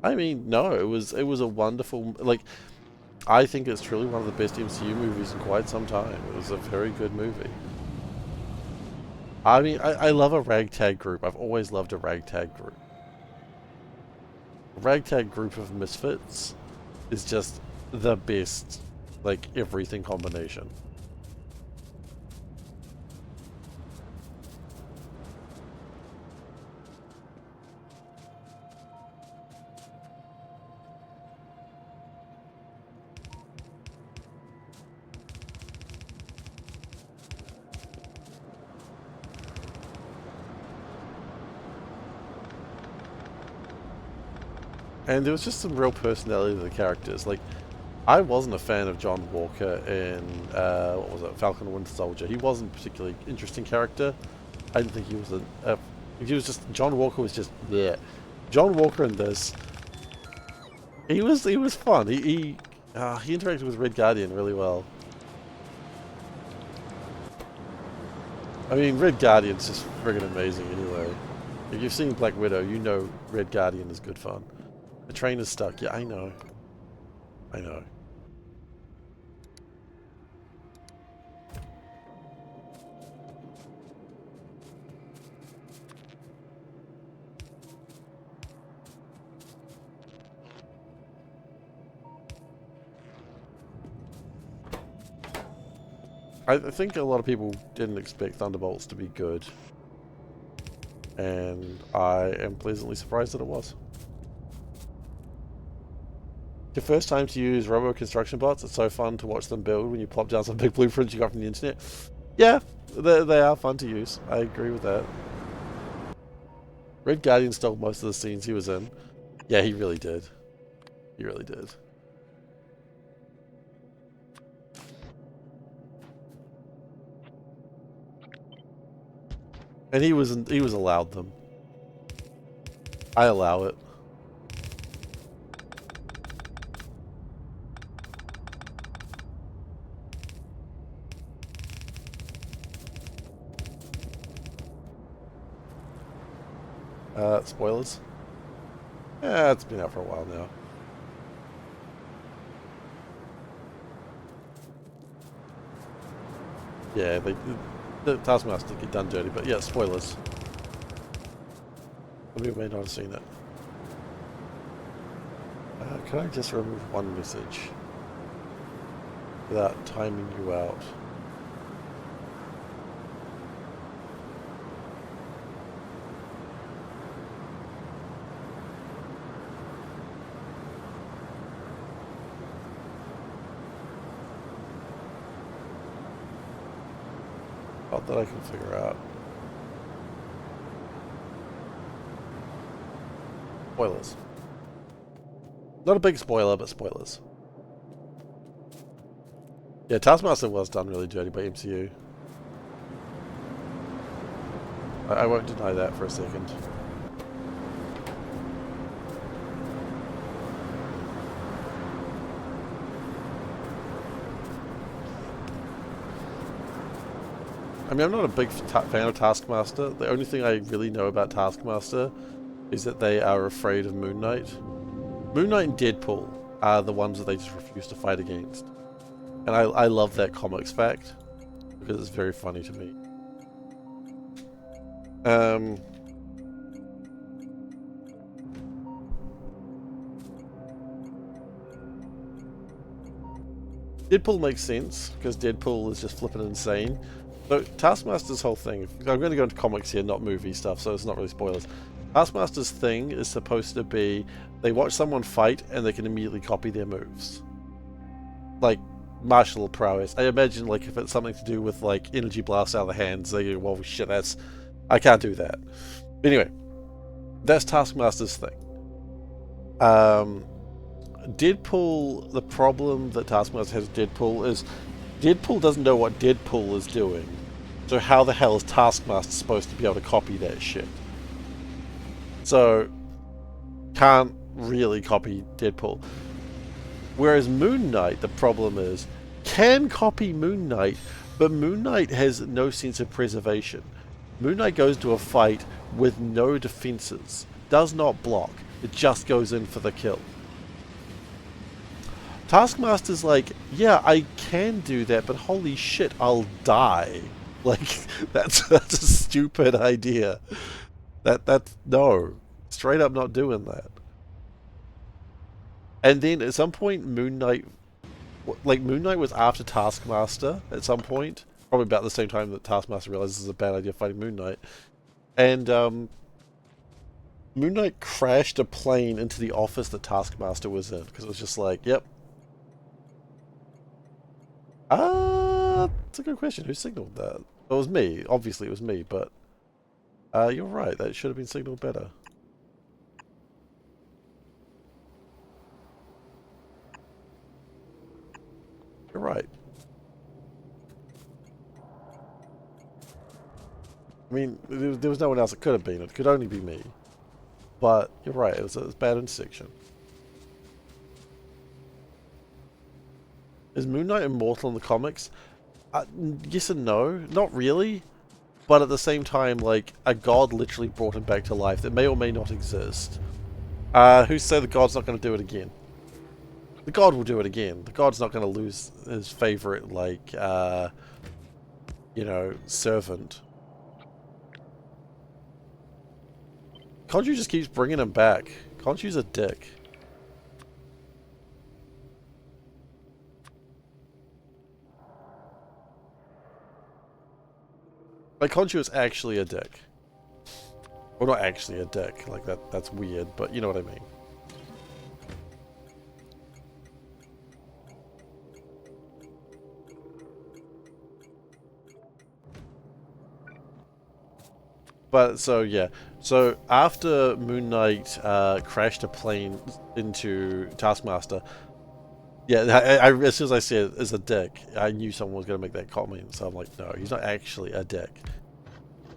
S1: I mean, no, it was a wonderful... Like, I think it's truly one of the best MCU movies in quite some time. It was a very good movie. I mean, I love a ragtag group. I've always loved a ragtag group. A ragtag group of misfits is just the best, like, everything combination. And there was just some real personality to the characters. Like, I wasn't a fan of John Walker in, what was it, Falcon and Winter Soldier. He wasn't a particularly interesting character. I didn't think he was he was just, John Walker was just, yeah. John Walker in this, he was fun. He interacted with Red Guardian really well. I mean, Red Guardian's just friggin' amazing anyway. If you've seen Black Widow, you know Red Guardian is good fun. The train is stuck. Yeah, I know. I know. I think a lot of people didn't expect Thunderbolts to be good. And I am pleasantly surprised that it was. Your first time to use robo construction bots, it's so fun to watch them build when you plop down some big blueprints you got from the internet. Yeah, they are fun to use. I agree with that. Red Guardian stole most of the scenes he was in. Yeah, he really did. He really did. And he was allowed them. I allow it. Spoilers? Yeah, it's been out for a while now. Yeah, the Taskmaster get done dirty, but yeah, spoilers. Some people may not have seen it. Can I just remove one message without timing you out? Not that I can figure out. Spoilers. Not a big spoiler, but spoilers. Yeah, Taskmaster was done really dirty by MCU. I won't deny that for a second. I mean, I'm not a big fan of Taskmaster. The only thing I really know about Taskmaster is that they are afraid of Moon Knight. Moon Knight and Deadpool are the ones that they just refuse to fight against. And I love that comics fact, because it's very funny to me. Deadpool makes sense, because Deadpool is just flippin' insane. So, Taskmaster's whole thing, I'm going to go into comics here, not movie stuff, so it's not really spoilers. Taskmaster's thing is supposed to be, they watch someone fight and they can immediately copy their moves. Like, martial prowess. I imagine, like, if it's something to do with, like, energy blasts out of the hands, they go, well, shit, I can't do that. Anyway, that's Taskmaster's thing. Deadpool, the problem that Taskmaster has with Deadpool is, Deadpool doesn't know what Deadpool is doing. So how the hell is Taskmaster supposed to be able to copy that shit? So, can't really copy Deadpool. Whereas Moon Knight, the problem is, can copy Moon Knight, but Moon Knight has no sense of preservation. Moon Knight goes to a fight with no defenses, does not block, it just goes in for the kill. Taskmaster's like, yeah, I can do that, but holy shit, I'll die. Like, that's a stupid idea. That's no. Straight up not doing that. And then at some point, Moon Knight was after Taskmaster at some point, probably about the same time that Taskmaster realizes it's a bad idea fighting Moon Knight. And Moon Knight crashed a plane into the office that Taskmaster was in, because it was just like, yep. That's a good question. Who signaled that? It was me. Obviously it was me, but you're right. That should have been signaled better. You're right. I mean, there was no one else it could have been. It could only be me. But you're right. It was a bad intersection. Is Moon Knight immortal in the comics? Yes and no. Not really. But at the same time, like, a god literally brought him back to life that may or may not exist. Who's to say the god's not going to do it again? The god will do it again. The god's not going to lose his favorite, like, you know, servant. Khonshu just keeps bringing him back. Khonshu's a dick. Like, Khonshu is actually a dick. Well, not actually a dick. Like, that's weird, but you know what I mean. But, so, yeah. So, after Moon Knight crashed a plane into Taskmaster, yeah, as soon as I said it's a dick, I knew someone was going to make that comment. So I'm like, no, he's not actually a dick.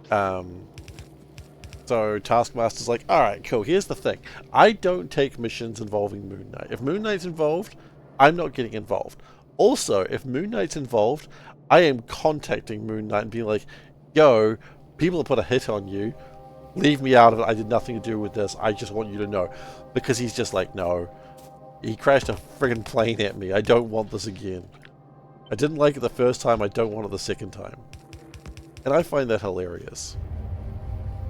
S1: So Taskmaster's like, alright, cool, here's the thing. I don't take missions involving Moon Knight. If Moon Knight's involved, I'm not getting involved. Also, if Moon Knight's involved, I am contacting Moon Knight and being like, yo, people have put a hit on you. Leave me out of it. I did nothing to do with this. I just want you to know. Because he's just like, no. He crashed a friggin' plane at me. I don't want this again. I didn't like it the first time. I don't want it the second time. And I find that hilarious.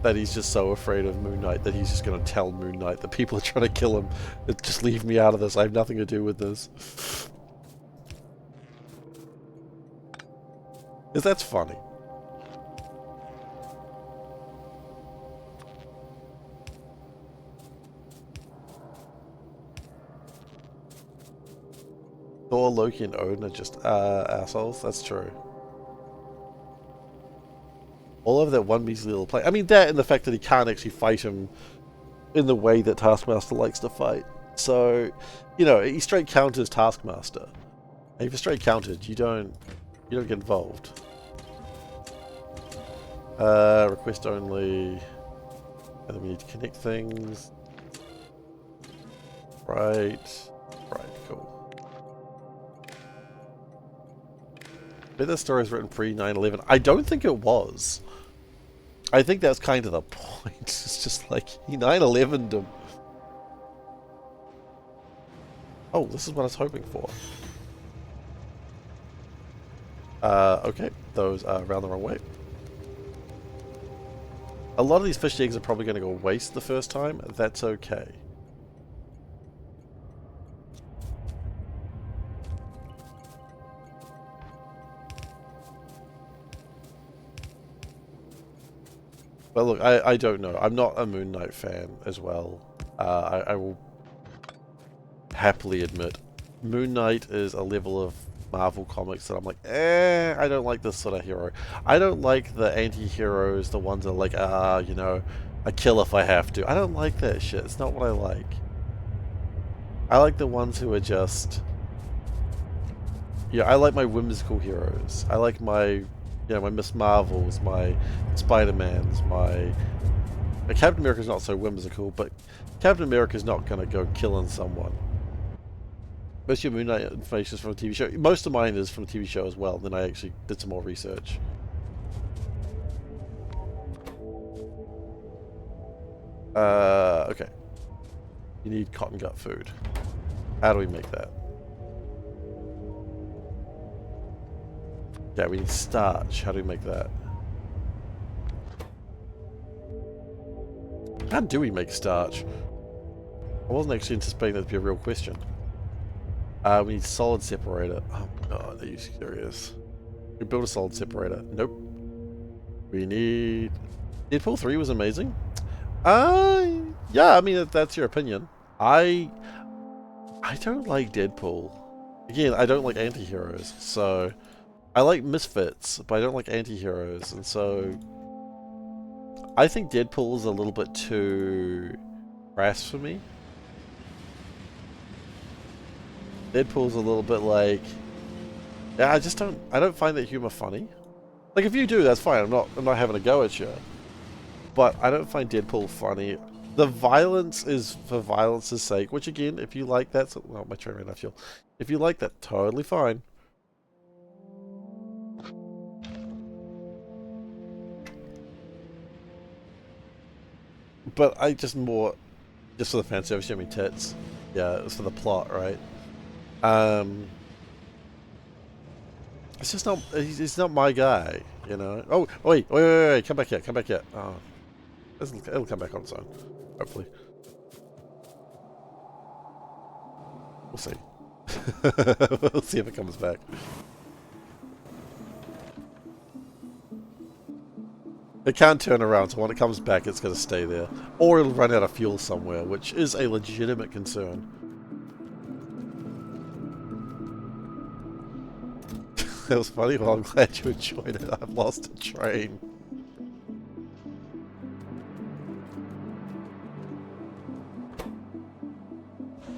S1: That he's just so afraid of Moon Knight that he's just going to tell Moon Knight that people are trying to kill him. Just leave me out of this. I have nothing to do with this. Because that's funny. Thor, Loki, and Odin are just assholes. That's true. All of that one measly little play. I mean, that and the fact that he can't actually fight him in the way that Taskmaster likes to fight. So, you know, he straight counters Taskmaster. And if you're straight countered, you don't get involved. Request only. And then we need to connect things. Right, cool. I bet that story was written pre 9/11. I don't think it was. I think that's kind of the point. It's just like, he 9/11'd him. Oh, this is what I was hoping for. Okay, those are around the wrong way. A lot of these fish eggs are probably going to go waste the first time. That's okay. But look, I don't know. I'm not a Moon Knight fan as well. I will happily admit, Moon Knight is a level of Marvel comics that I'm like, I don't like this sort of hero. I don't like the anti-heroes, the ones that are like, you know, I kill if I have to. I don't like that shit. It's not what I like. I like the ones who are just... Yeah, I like my whimsical heroes. I like my... You know, my Miss Marvels, my Spider-Mans, my Captain America's not so whimsical, but Captain America's not going to go killing someone. Most of your Moon Knight information is from a TV show. Most of mine is from a TV show as well. Then I actually did some more research. Okay. You need cotton gut food. How do we make that? Yeah, we need starch. How do we make that? How do we make starch? I wasn't actually anticipating that to be a real question. We need solid separator. Oh my god, are you serious? We build a solid separator. Nope. We need... Deadpool 3 was amazing. Yeah, I mean, that's your opinion. I don't like Deadpool. Again, I don't like anti-heroes, so... I like misfits, but I don't like anti-heroes, and so... I think Deadpool is a little bit too crass for me. Deadpool's a little bit like... Yeah, I don't find that humor funny. Like, if you do, that's fine. I'm not having a go at you. But I don't find Deadpool funny. The violence is for violence's sake, which again, if you like that... Well, my train ran out of fuel. If you like that, totally fine. But I just more... Just for the fan service, you know, tits. Yeah, it's for the plot, right? It's just not... He's not my guy, you know? Oh, wait. Come back here. Oh. It'll come back on its own. Hopefully. We'll see. We'll see if it comes back. It can't turn around, so when it comes back, it's going to stay there. Or it'll run out of fuel somewhere, which is a legitimate concern. That was funny. Well, I'm glad you enjoyed it. I've lost a train.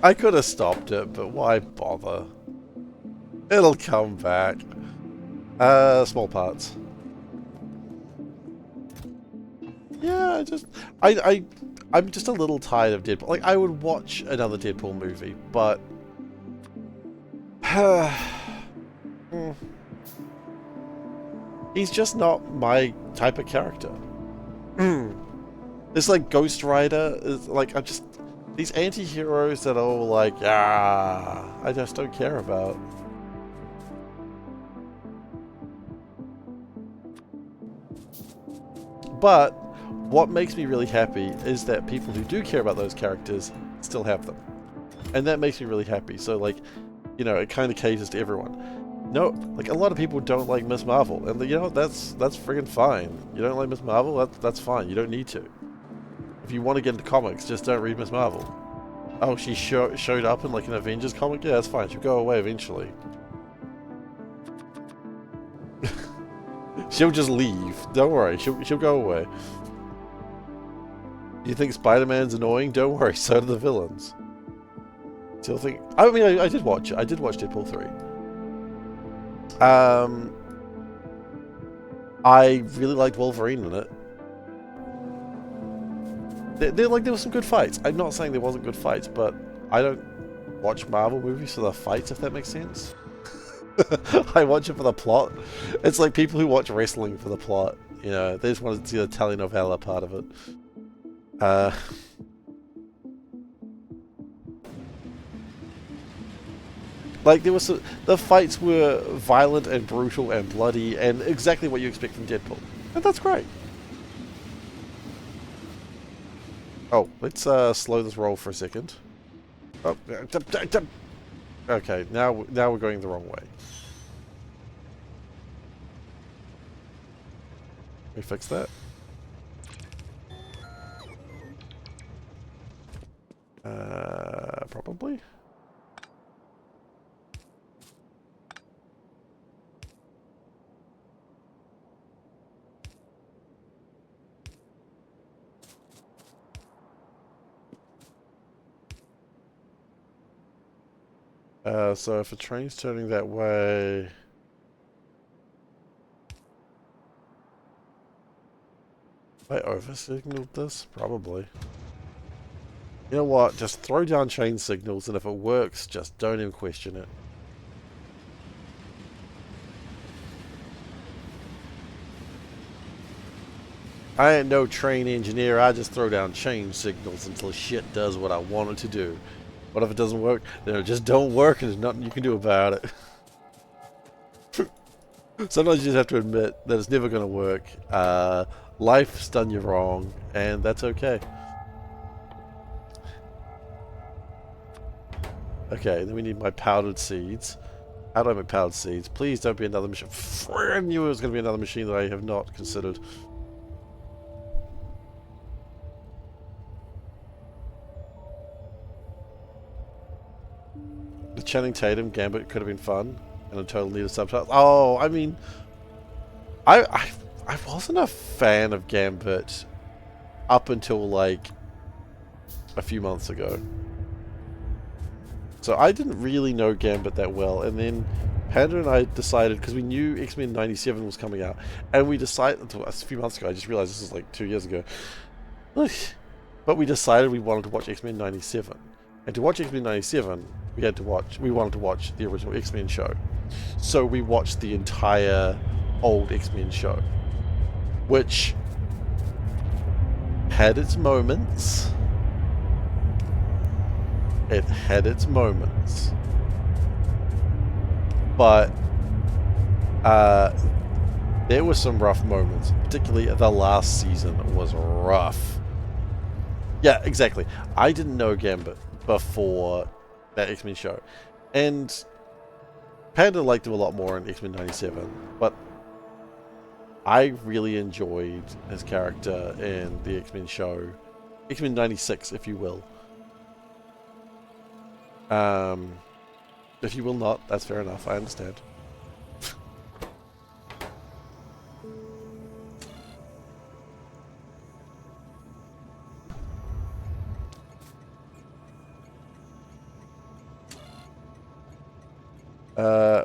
S1: I could have stopped it, but why bother? It'll come back. Small parts. Yeah, I'm just a little tired of Deadpool. Like, I would watch another Deadpool movie, but... He's just not my type of character. It's like Ghost Rider. Is like, I'm just... These anti-heroes that are all like, ah, I just don't care about. But what makes me really happy is that people who do care about those characters still have them. And that makes me really happy. So, like, you know, it kind of caters to everyone. No, like, a lot of people don't like Miss Marvel. And, you know, that's friggin' fine. You don't like Miss Marvel? That's fine. You don't need to. If you want to get into comics, just don't read Miss Marvel. Oh, she showed up in, like, an Avengers comic? Yeah, that's fine. She'll go away eventually. She'll just leave. Don't worry. She'll go away. You think Spider-Man's annoying? Don't worry. So do the villains. Still think... I mean, I did watch it. I did watch Deadpool 3. I really liked Wolverine in it. There were some good fights. I'm not saying there wasn't good fights, but I don't watch Marvel movies for the fights, if that makes sense. I watch it for the plot. It's like people who watch wrestling for the plot. You know, they just want to see the telenovela part of it. Like, the fights were violent and brutal and bloody and exactly what you expect from Deadpool. And that's great. Oh, let's slow this roll for a second. Oh, okay, now we're going the wrong way. We fix that? Probably. So if a train's turning that way... I over-signaled this? Probably. You know what? Just throw down chain signals, and if it works, just don't even question it. I ain't no train engineer, I just throw down chain signals until shit does what I want it to do. What if it doesn't work? Then it just don't work and there's nothing you can do about it. Sometimes you just have to admit that it's never going to work. Life's done you wrong, and that's okay. Okay, then we need my powdered seeds. How do I make powdered seeds? Please don't be another machine. I knew it was going to be another machine that I have not considered. The Channing Tatum Gambit could have been fun, and a total need of subtitles. Oh, I mean, I wasn't a fan of Gambit up until like a few months ago. So I didn't really know Gambit that well, and then Panda and I decided, because we knew X-Men 97 was coming out, and we decided, a few months ago, I just realized this was like 2 years ago, but we decided we wanted to watch X-Men 97. And to watch X-Men 97, we wanted to watch the original X-Men show. So we watched the entire old X-Men show, which had its moments. It had its moments. But there were some rough moments. Particularly the last season was rough. Yeah, exactly. I didn't know Gambit before that X-Men show. And Panda liked him a lot more in X-Men 97. But I really enjoyed his character in the X-Men show. X-Men 96, if you will. If you will not, that's fair enough, I understand.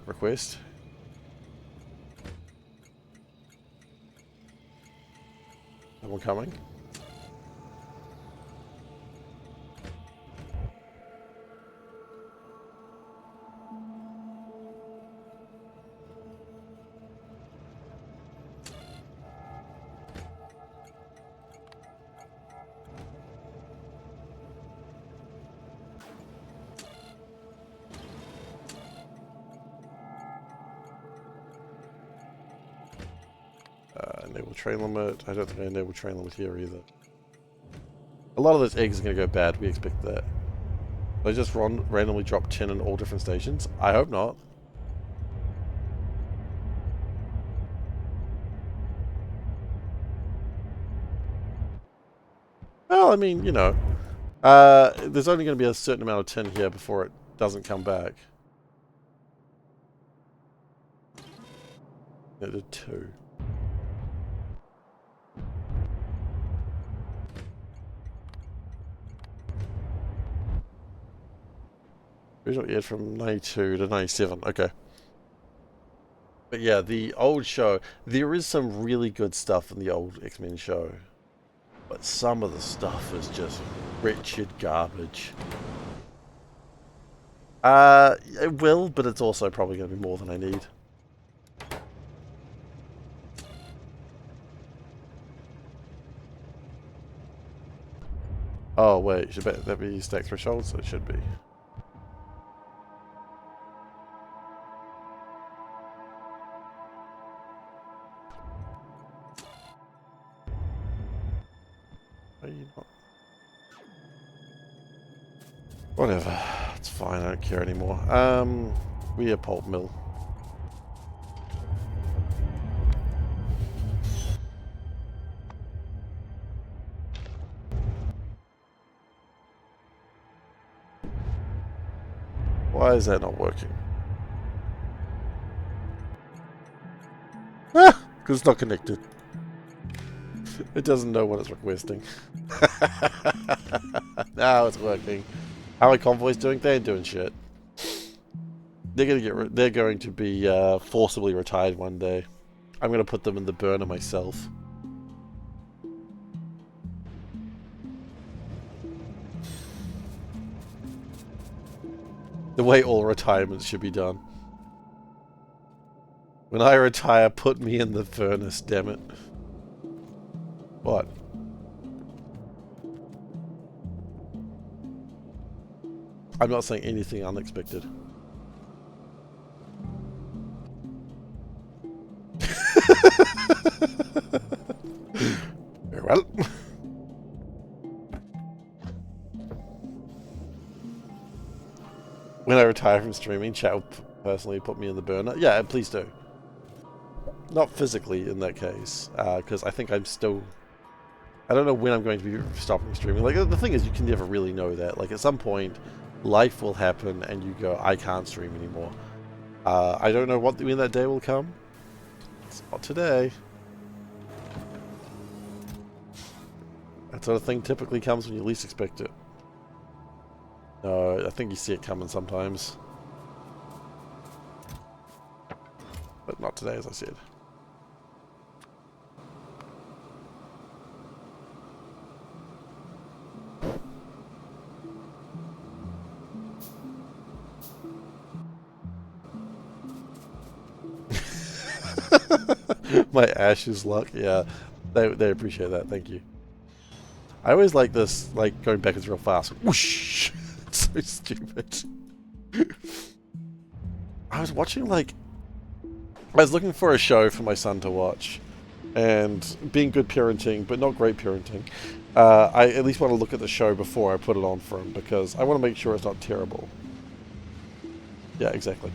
S1: Request. Someone coming? Enable train limit. I don't think I enable train limit here either. A lot of those eggs are going to go bad. We expect that. They just randomly drop 10 in all different stations? I hope not. Well, I mean, you know. There's only going to be a certain amount of tin here before it doesn't come back. It did 2. Original aired from 92 to 97. Okay. But yeah, the old show, there is some really good stuff in the old X-Men show. But some of the stuff is just wretched garbage. It will, but it's also probably going to be more than I need. Oh wait, should that be stack thresholds? It should be. Are you not? Whatever. It's fine, I don't care anymore. We a pulp mill. Why is that not working? Ah! Because it's not connected. It doesn't know what it's requesting. Now it's working. How are convoys doing? They ain't doing shit. They're going to be forcibly retired one day. I'm gonna put them in the burner myself. The way all retirements should be done. When I retire, put me in the furnace, damn it. What? I'm not saying anything unexpected. Very well. When I retire from streaming, chat will personally put me in the burner. Yeah, please do. Not physically in that case, because I think I'm still... I don't know when I'm going to be stopping streaming. Like, the thing is, you can never really know that. Like, at some point, life will happen and you go, I can't stream anymore. I don't know when that day will come. It's not today. That sort of thing typically comes when you least expect it. No, I think you see it coming sometimes. But not today, as I said. My ashes luck, yeah. They appreciate that, thank you. I always like this, like, going backwards real fast. Whoosh! It's so stupid. I was watching, like... I was looking for a show for my son to watch. And being good parenting, but not great parenting, I at least want to look at the show before I put it on for him, because I want to make sure it's not terrible. Yeah, exactly.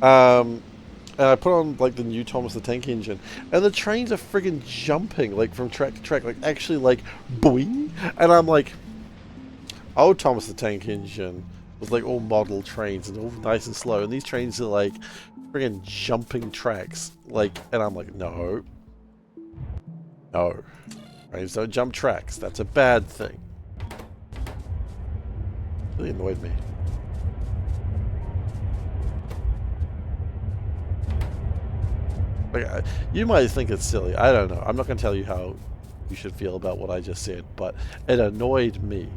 S1: And I put on, like, the new Thomas the Tank Engine, and the trains are friggin' jumping, like, from track to track, like, actually, like, boing! And I'm like, old Thomas the Tank Engine was, like, all model trains, and all nice and slow, and these trains are, like, friggin' jumping tracks, like, and I'm like, no. No. Trains don't jump tracks, that's a bad thing. Really annoyed me. Like, you might think it's silly. I don't know. I'm not going to tell you how you should feel about what I just said, but it annoyed me.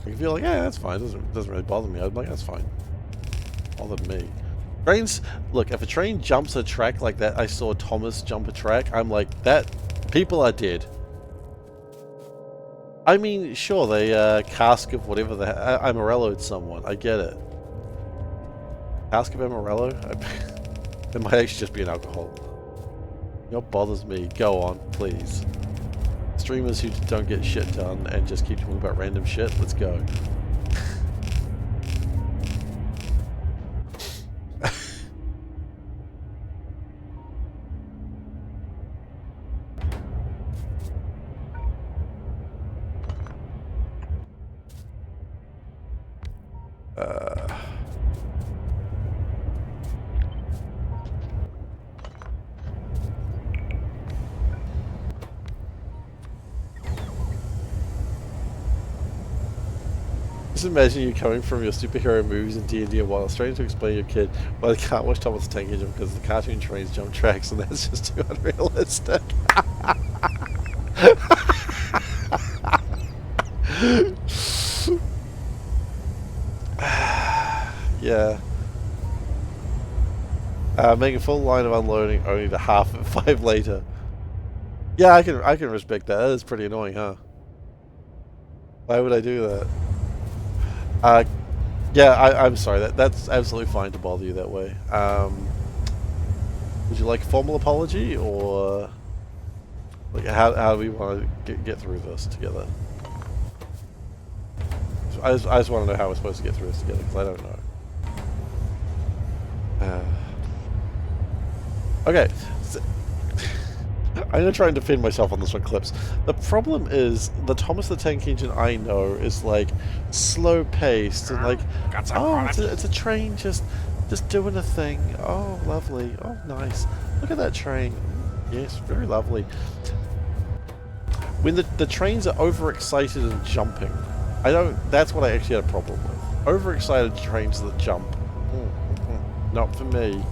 S1: I feel like, yeah, that's fine. It doesn't really bother me. I'm like, that's fine. Bothered me. Trains, look, if a train jumps a track like that, I saw Thomas jump a track, I'm like, that, people are dead. I mean, sure, they cask of whatever the Amarello'd someone, I get it. Cask of Amarello? It might actually just be an alcohol. What bothers me? Go on, please. Streamers who don't get shit done and just keep talking about random shit, let's go. Just imagine you coming from your superhero movies in D&D and while trying to explain to your kid why they can't watch Thomas the Tank Engine because the cartoon trains jump tracks and that's just too unrealistic. Yeah. Make a full line of unloading only to half at 5 later. Yeah, I can respect that. That is pretty annoying, huh? Why would I do that? Yeah, I'm sorry. That's absolutely fine to bother you that way. Would you like a formal apology, or like how do we want to get through this together? I just want to know how we're supposed to get through this together because I don't know. Okay. So, I'm going to try and defend myself on this one, Clips. The problem is, the Thomas the Tank Engine I know is, like, slow-paced, and, like, oh, it's a train just doing a thing. Oh, lovely. Oh, nice. Look at that train. Yes, very lovely. When the trains are overexcited and jumping, that's what I actually had a problem with. Overexcited trains that jump. Not for me.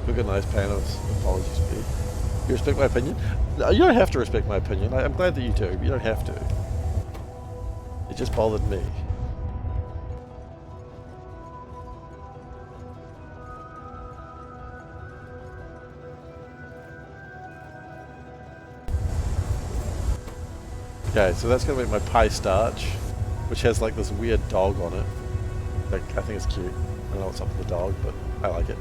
S1: Look at a nice pan of apologies, P. You respect my opinion? No, you don't have to respect my opinion. I'm glad that you do, but you don't have to. It just bothered me. Okay, so that's going to be my pie starch, which has like this weird dog on it. Like, I think it's cute. I don't know what's up with the dog, but I like it.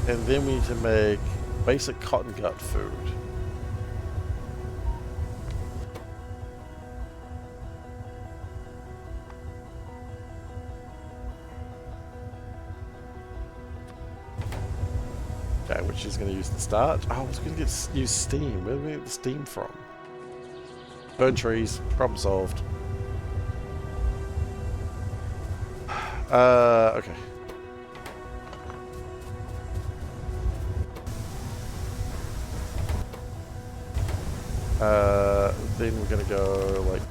S1: And then we need to make basic cotton gut food. Okay, which is going to use the starch. Oh, I was going to use steam. Where do we get the steam from? Burn trees. Problem solved. Okay. Then we're gonna go like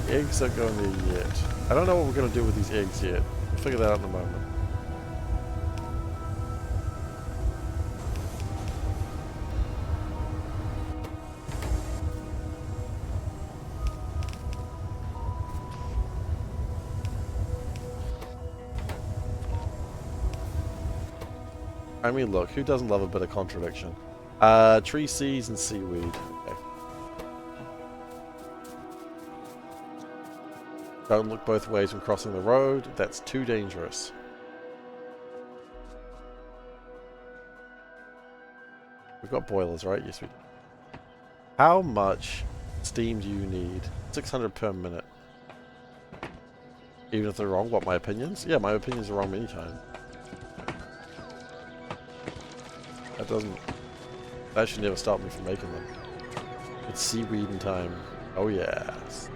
S1: eggs don't go in there yet. I don't know what we're gonna do with these eggs yet. We'll figure that out in a moment. I mean, look, who doesn't love a bit of contradiction? Tree seeds and seaweed. Okay. Don't look both ways when crossing the road. That's too dangerous. We've got boilers, right? Yes, we do. How much steam do you need? 600 per minute. Even if they're wrong, what, my opinions? Yeah, my opinions are wrong many times. That should never stop me from making them. It's seaweed in time. Oh yes.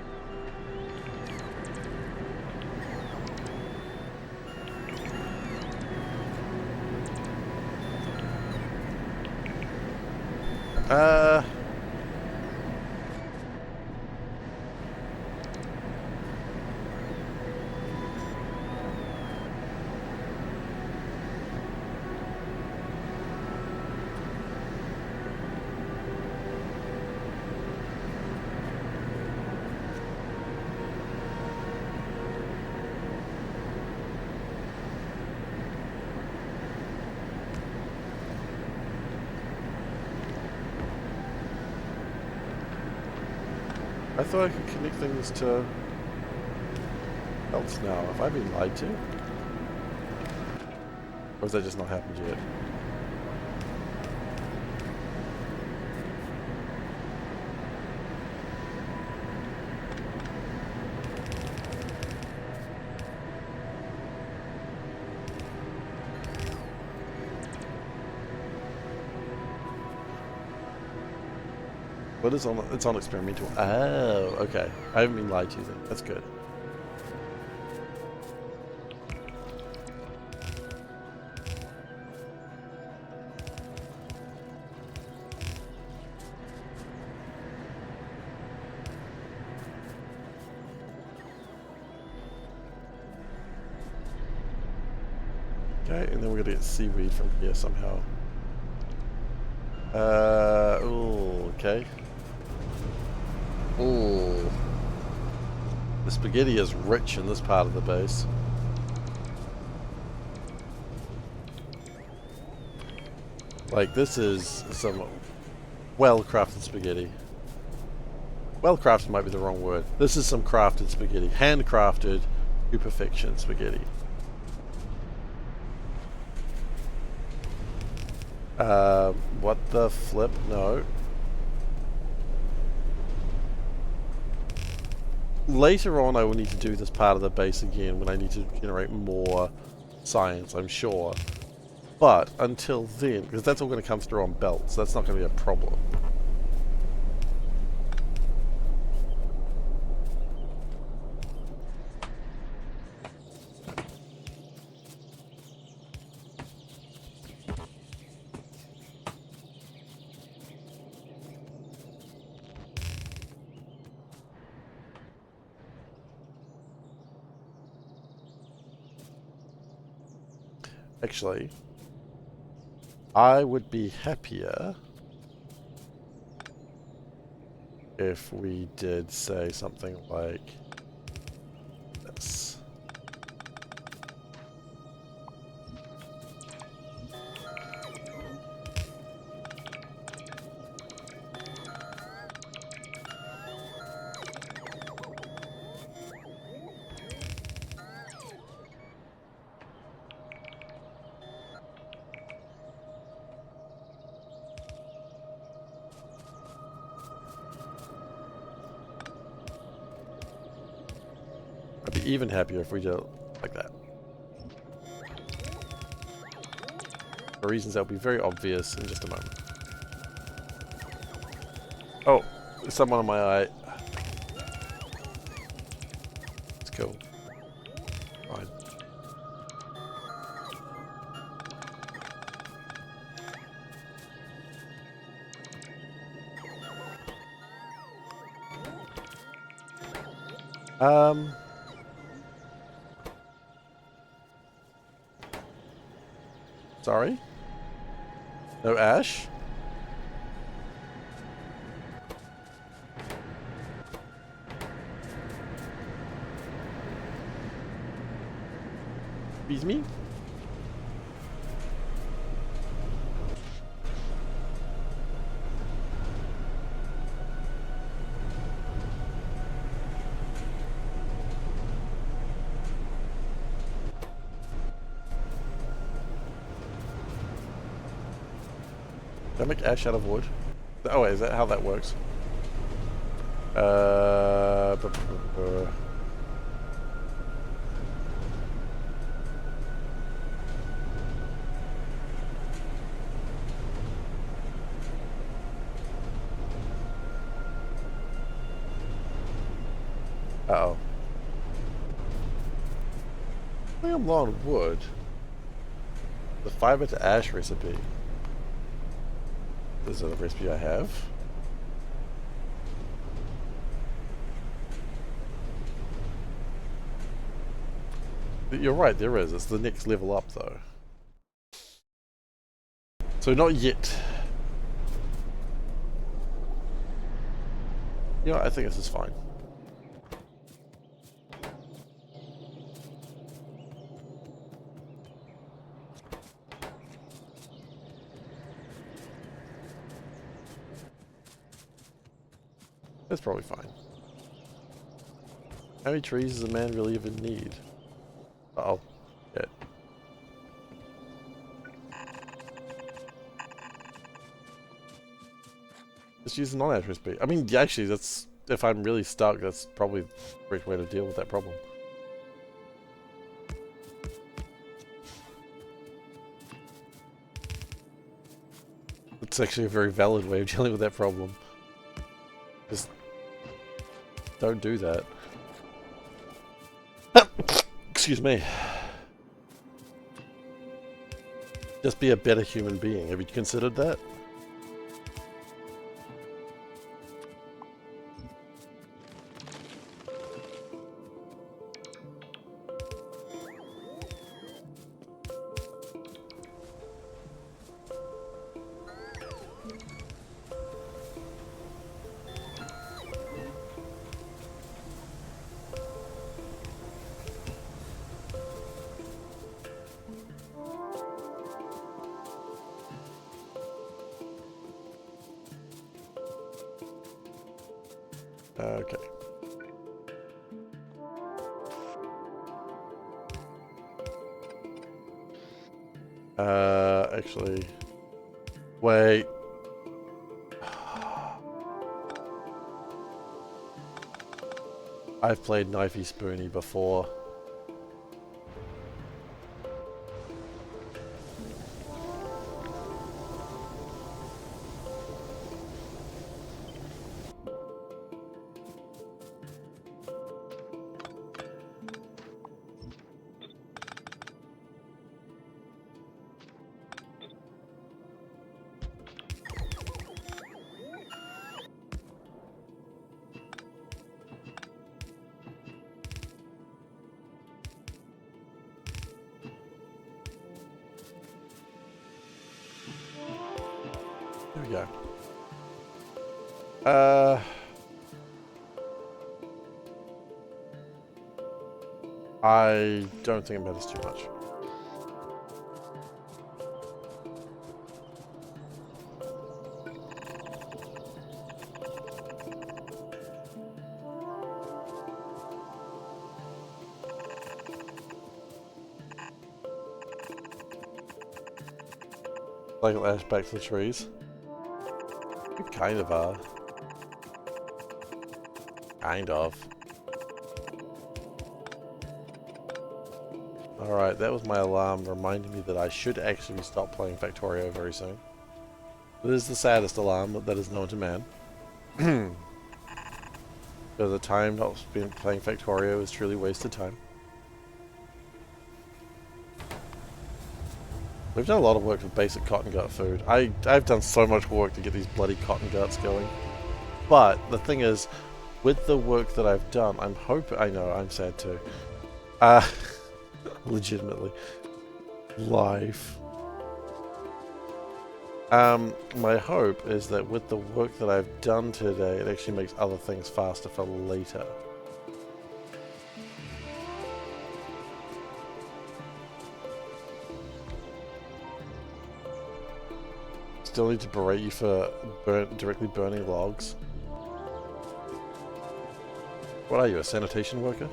S1: I thought I could connect things to belts now. Have I been lied to? Or has that just not happened yet? What is on? It's on experimental. Oh, okay. I haven't been lied to then. That's good. Okay, and then we're gonna get seaweed from here somehow. Ooh, okay. Ooh. The spaghetti is rich in this part of the base. Like, this is some well-crafted spaghetti. Well-crafted might be the wrong word. This is some crafted spaghetti. Handcrafted to perfection spaghetti. What the flip? No. Later on I will need to do this part of the base again when I need to generate more science, I'm sure. But until then, because that's all going to come through on belts, that's not going to be a problem. Actually, I would be happier if we did say something like this. I'd be even happier if we did it like that. For reasons that will be very obvious in just a moment. Oh, there's someone on my eye. It's cool. Fine. Sorry? No ash? Excuse me? Did I make ash out of wood? Oh wait, is that how that works? Uh-oh. I think I'm low on wood. The fiber to ash recipe. Is that a recipe I have? You're right, there is. It's the next level up, though. So not yet. You know, I think this is fine. That's probably fine. How many trees does a man really even need? Uh-oh. Yeah. Just use a non-ash recipe. I mean, actually, that's... If I'm really stuck, that's probably the correct way to deal with that problem. It's actually a very valid way of dealing with that problem. Just... don't do that. Excuse me. Just be a better human being. Have you considered that? Okay. Actually... Wait. I've played Knifey Spoony before. to go. I don't think it matters too much. Like lash back to the trees. You kind of are. Kind of. Alright, that was my alarm reminding me that I should actually stop playing Factorio very soon. It is the saddest alarm that is known to man. Because the time not spent playing Factorio is truly wasted time. We've done a lot of work with basic cotton gut food. I've done so much work to get these bloody cotton guts going. But the thing is, with the work that I've done, I'm hoping... I know, I'm sad too. Legitimately. Life. My hope is that with the work that I've done today, it actually makes other things faster for later. Still need to berate you for directly burning logs. What are you, a sanitation worker?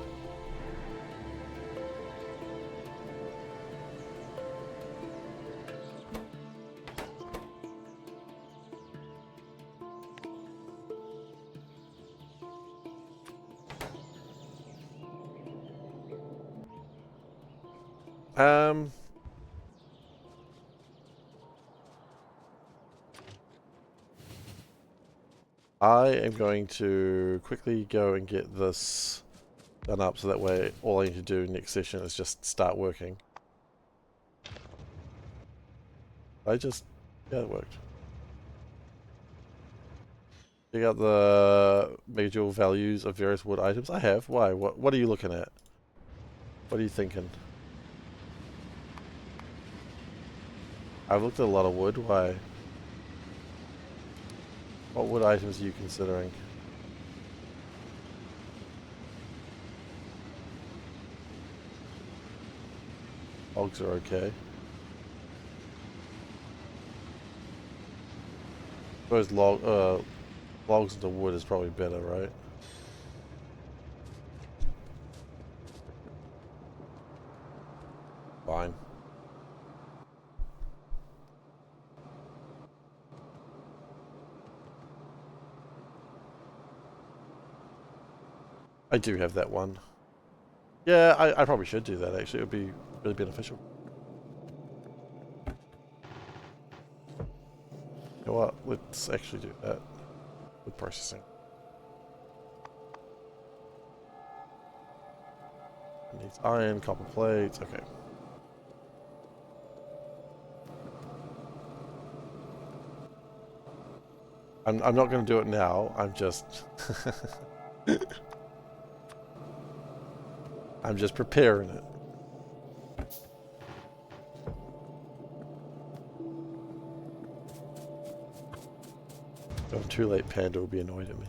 S1: I am going to quickly go and get this done up so that way all I need to do next session is just start working. Yeah, it worked. Check out the megajoule values of various wood items. I have. Why? What are you looking at? What are you thinking? I've looked at a lot of wood. Why? What wood items are you considering? Logs are okay. I suppose logs into wood is probably better, right? Fine. I do have that one. Yeah, I probably should do that actually. It would be really beneficial. You know what? Let's actually do that with processing. It needs iron, copper plates. Okay. I'm not going to do it now. I'm just I'm just preparing it. If I'm too late, Panda will be annoyed at me.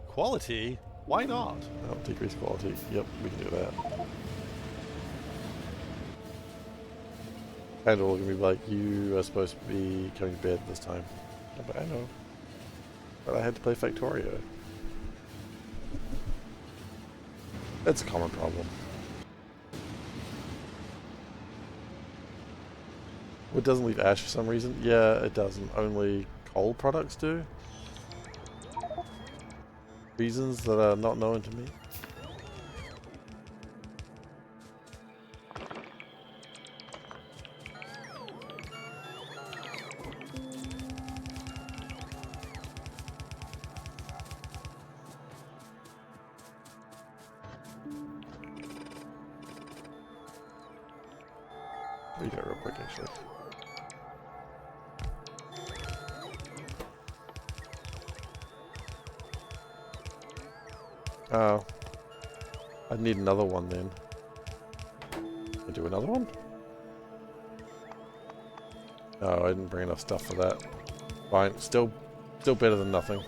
S1: Quality? Why not? Oh, decrease quality. Yep, we can do that. Panda will be like, you are supposed to be coming to bed this time. Yeah, but I know. But I had to play Factorio. That's a common problem. Wood doesn't leave ash for some reason? Yeah, it doesn't. Only coal products do? Reasons that are not known to me? Read it real quick, actually. Oh. I'd need another one then. Can I do another one? No, I didn't bring enough stuff for that. Fine. Still better than nothing.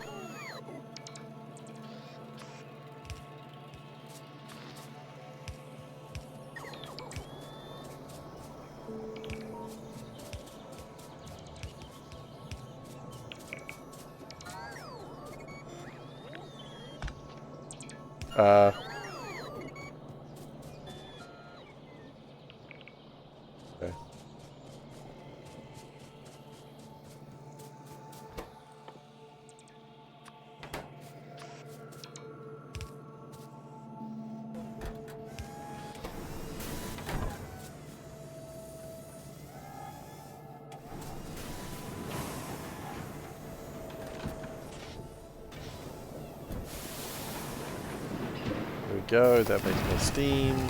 S1: Okay. There we go, that makes more steam.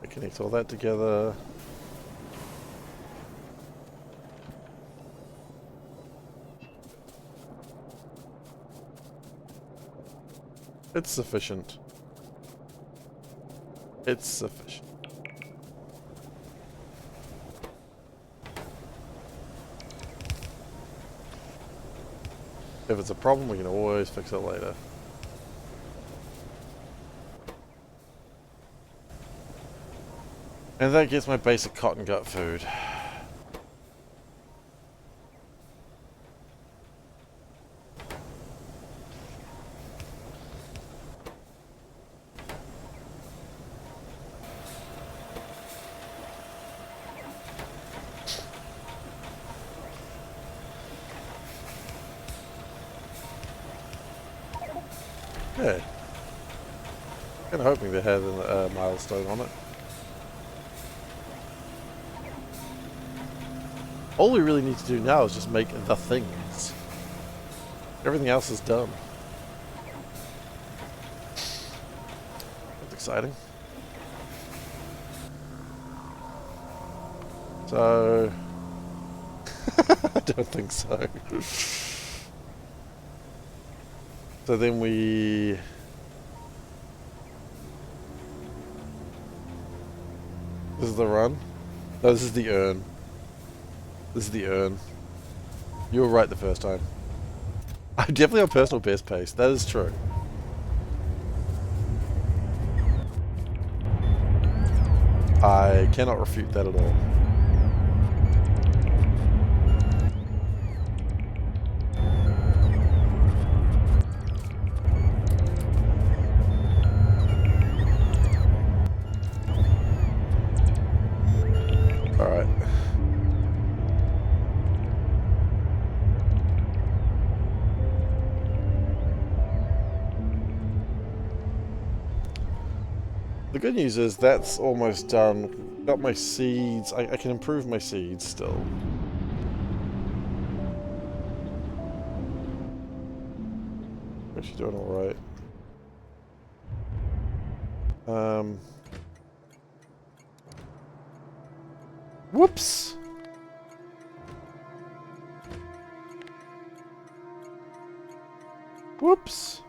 S1: I connect all that together. It's sufficient. It's sufficient. If it's a problem, we can always fix it later. And that gets my basic cotton gut food. Yeah. Kind of hoping they had a milestone on it. All we really need to do now is just make the things. Everything else is done. That's exciting. So... I don't think so. So then we... This is the run? No, this is the urn. This is the urn. You were right the first time. I'm definitely on personal best pace. That is true. I cannot refute that at all. Alright. The good news is that's almost done. Got my seeds. I can improve my seeds still. Actually doing alright. Whoops! Whoops!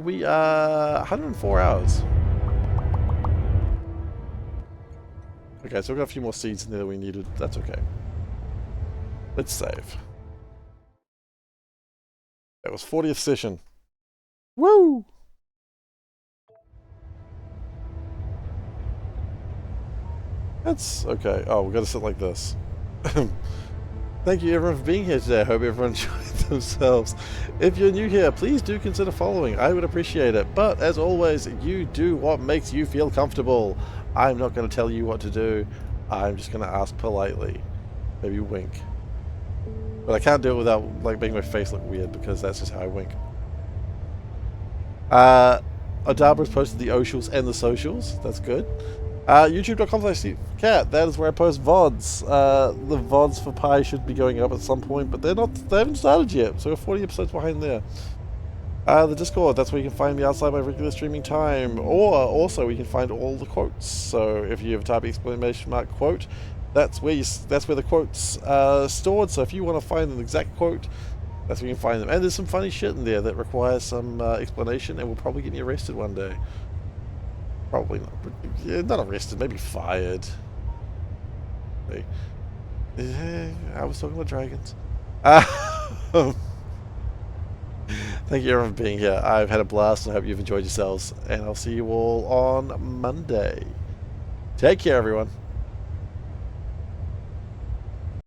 S1: We are 104 hours. Okay, so we've got a few more seeds in there that we needed. That's okay. Let's save. That was 40th session. Woo! That's okay. Oh, we've got to sit like this. Thank you everyone for being here today. I hope everyone enjoyed themselves. If you're new here, please do consider following. I would appreciate it. But as always, you do what makes you feel comfortable. I'm not going to tell you what to do. I'm just going to ask politely. Maybe wink. But I can't do it without like making my face look weird because that's just how I wink. Adabra's posted the socials and the socials. That's good. YouTube.com/SeiferKatt. That is where I post VODs. The VODs for Pi should be going up at some point, but they haven't started yet, so we're 40 episodes behind there. The Discord, that's where you can find me outside my regular streaming time, or also we can find all the quotes. So if you have a type exclamation mark quote, that's where the quotes are stored. So if you want to find an exact quote, that's where you can find them. And there's some funny shit in there that requires some explanation, and will probably get you arrested one day. Probably not. Yeah, not arrested, maybe fired. Hey. I was talking about dragons. Thank you everyone for being here. I've had a blast, and I hope you've enjoyed yourselves. And I'll see you all on Monday. Take care, everyone.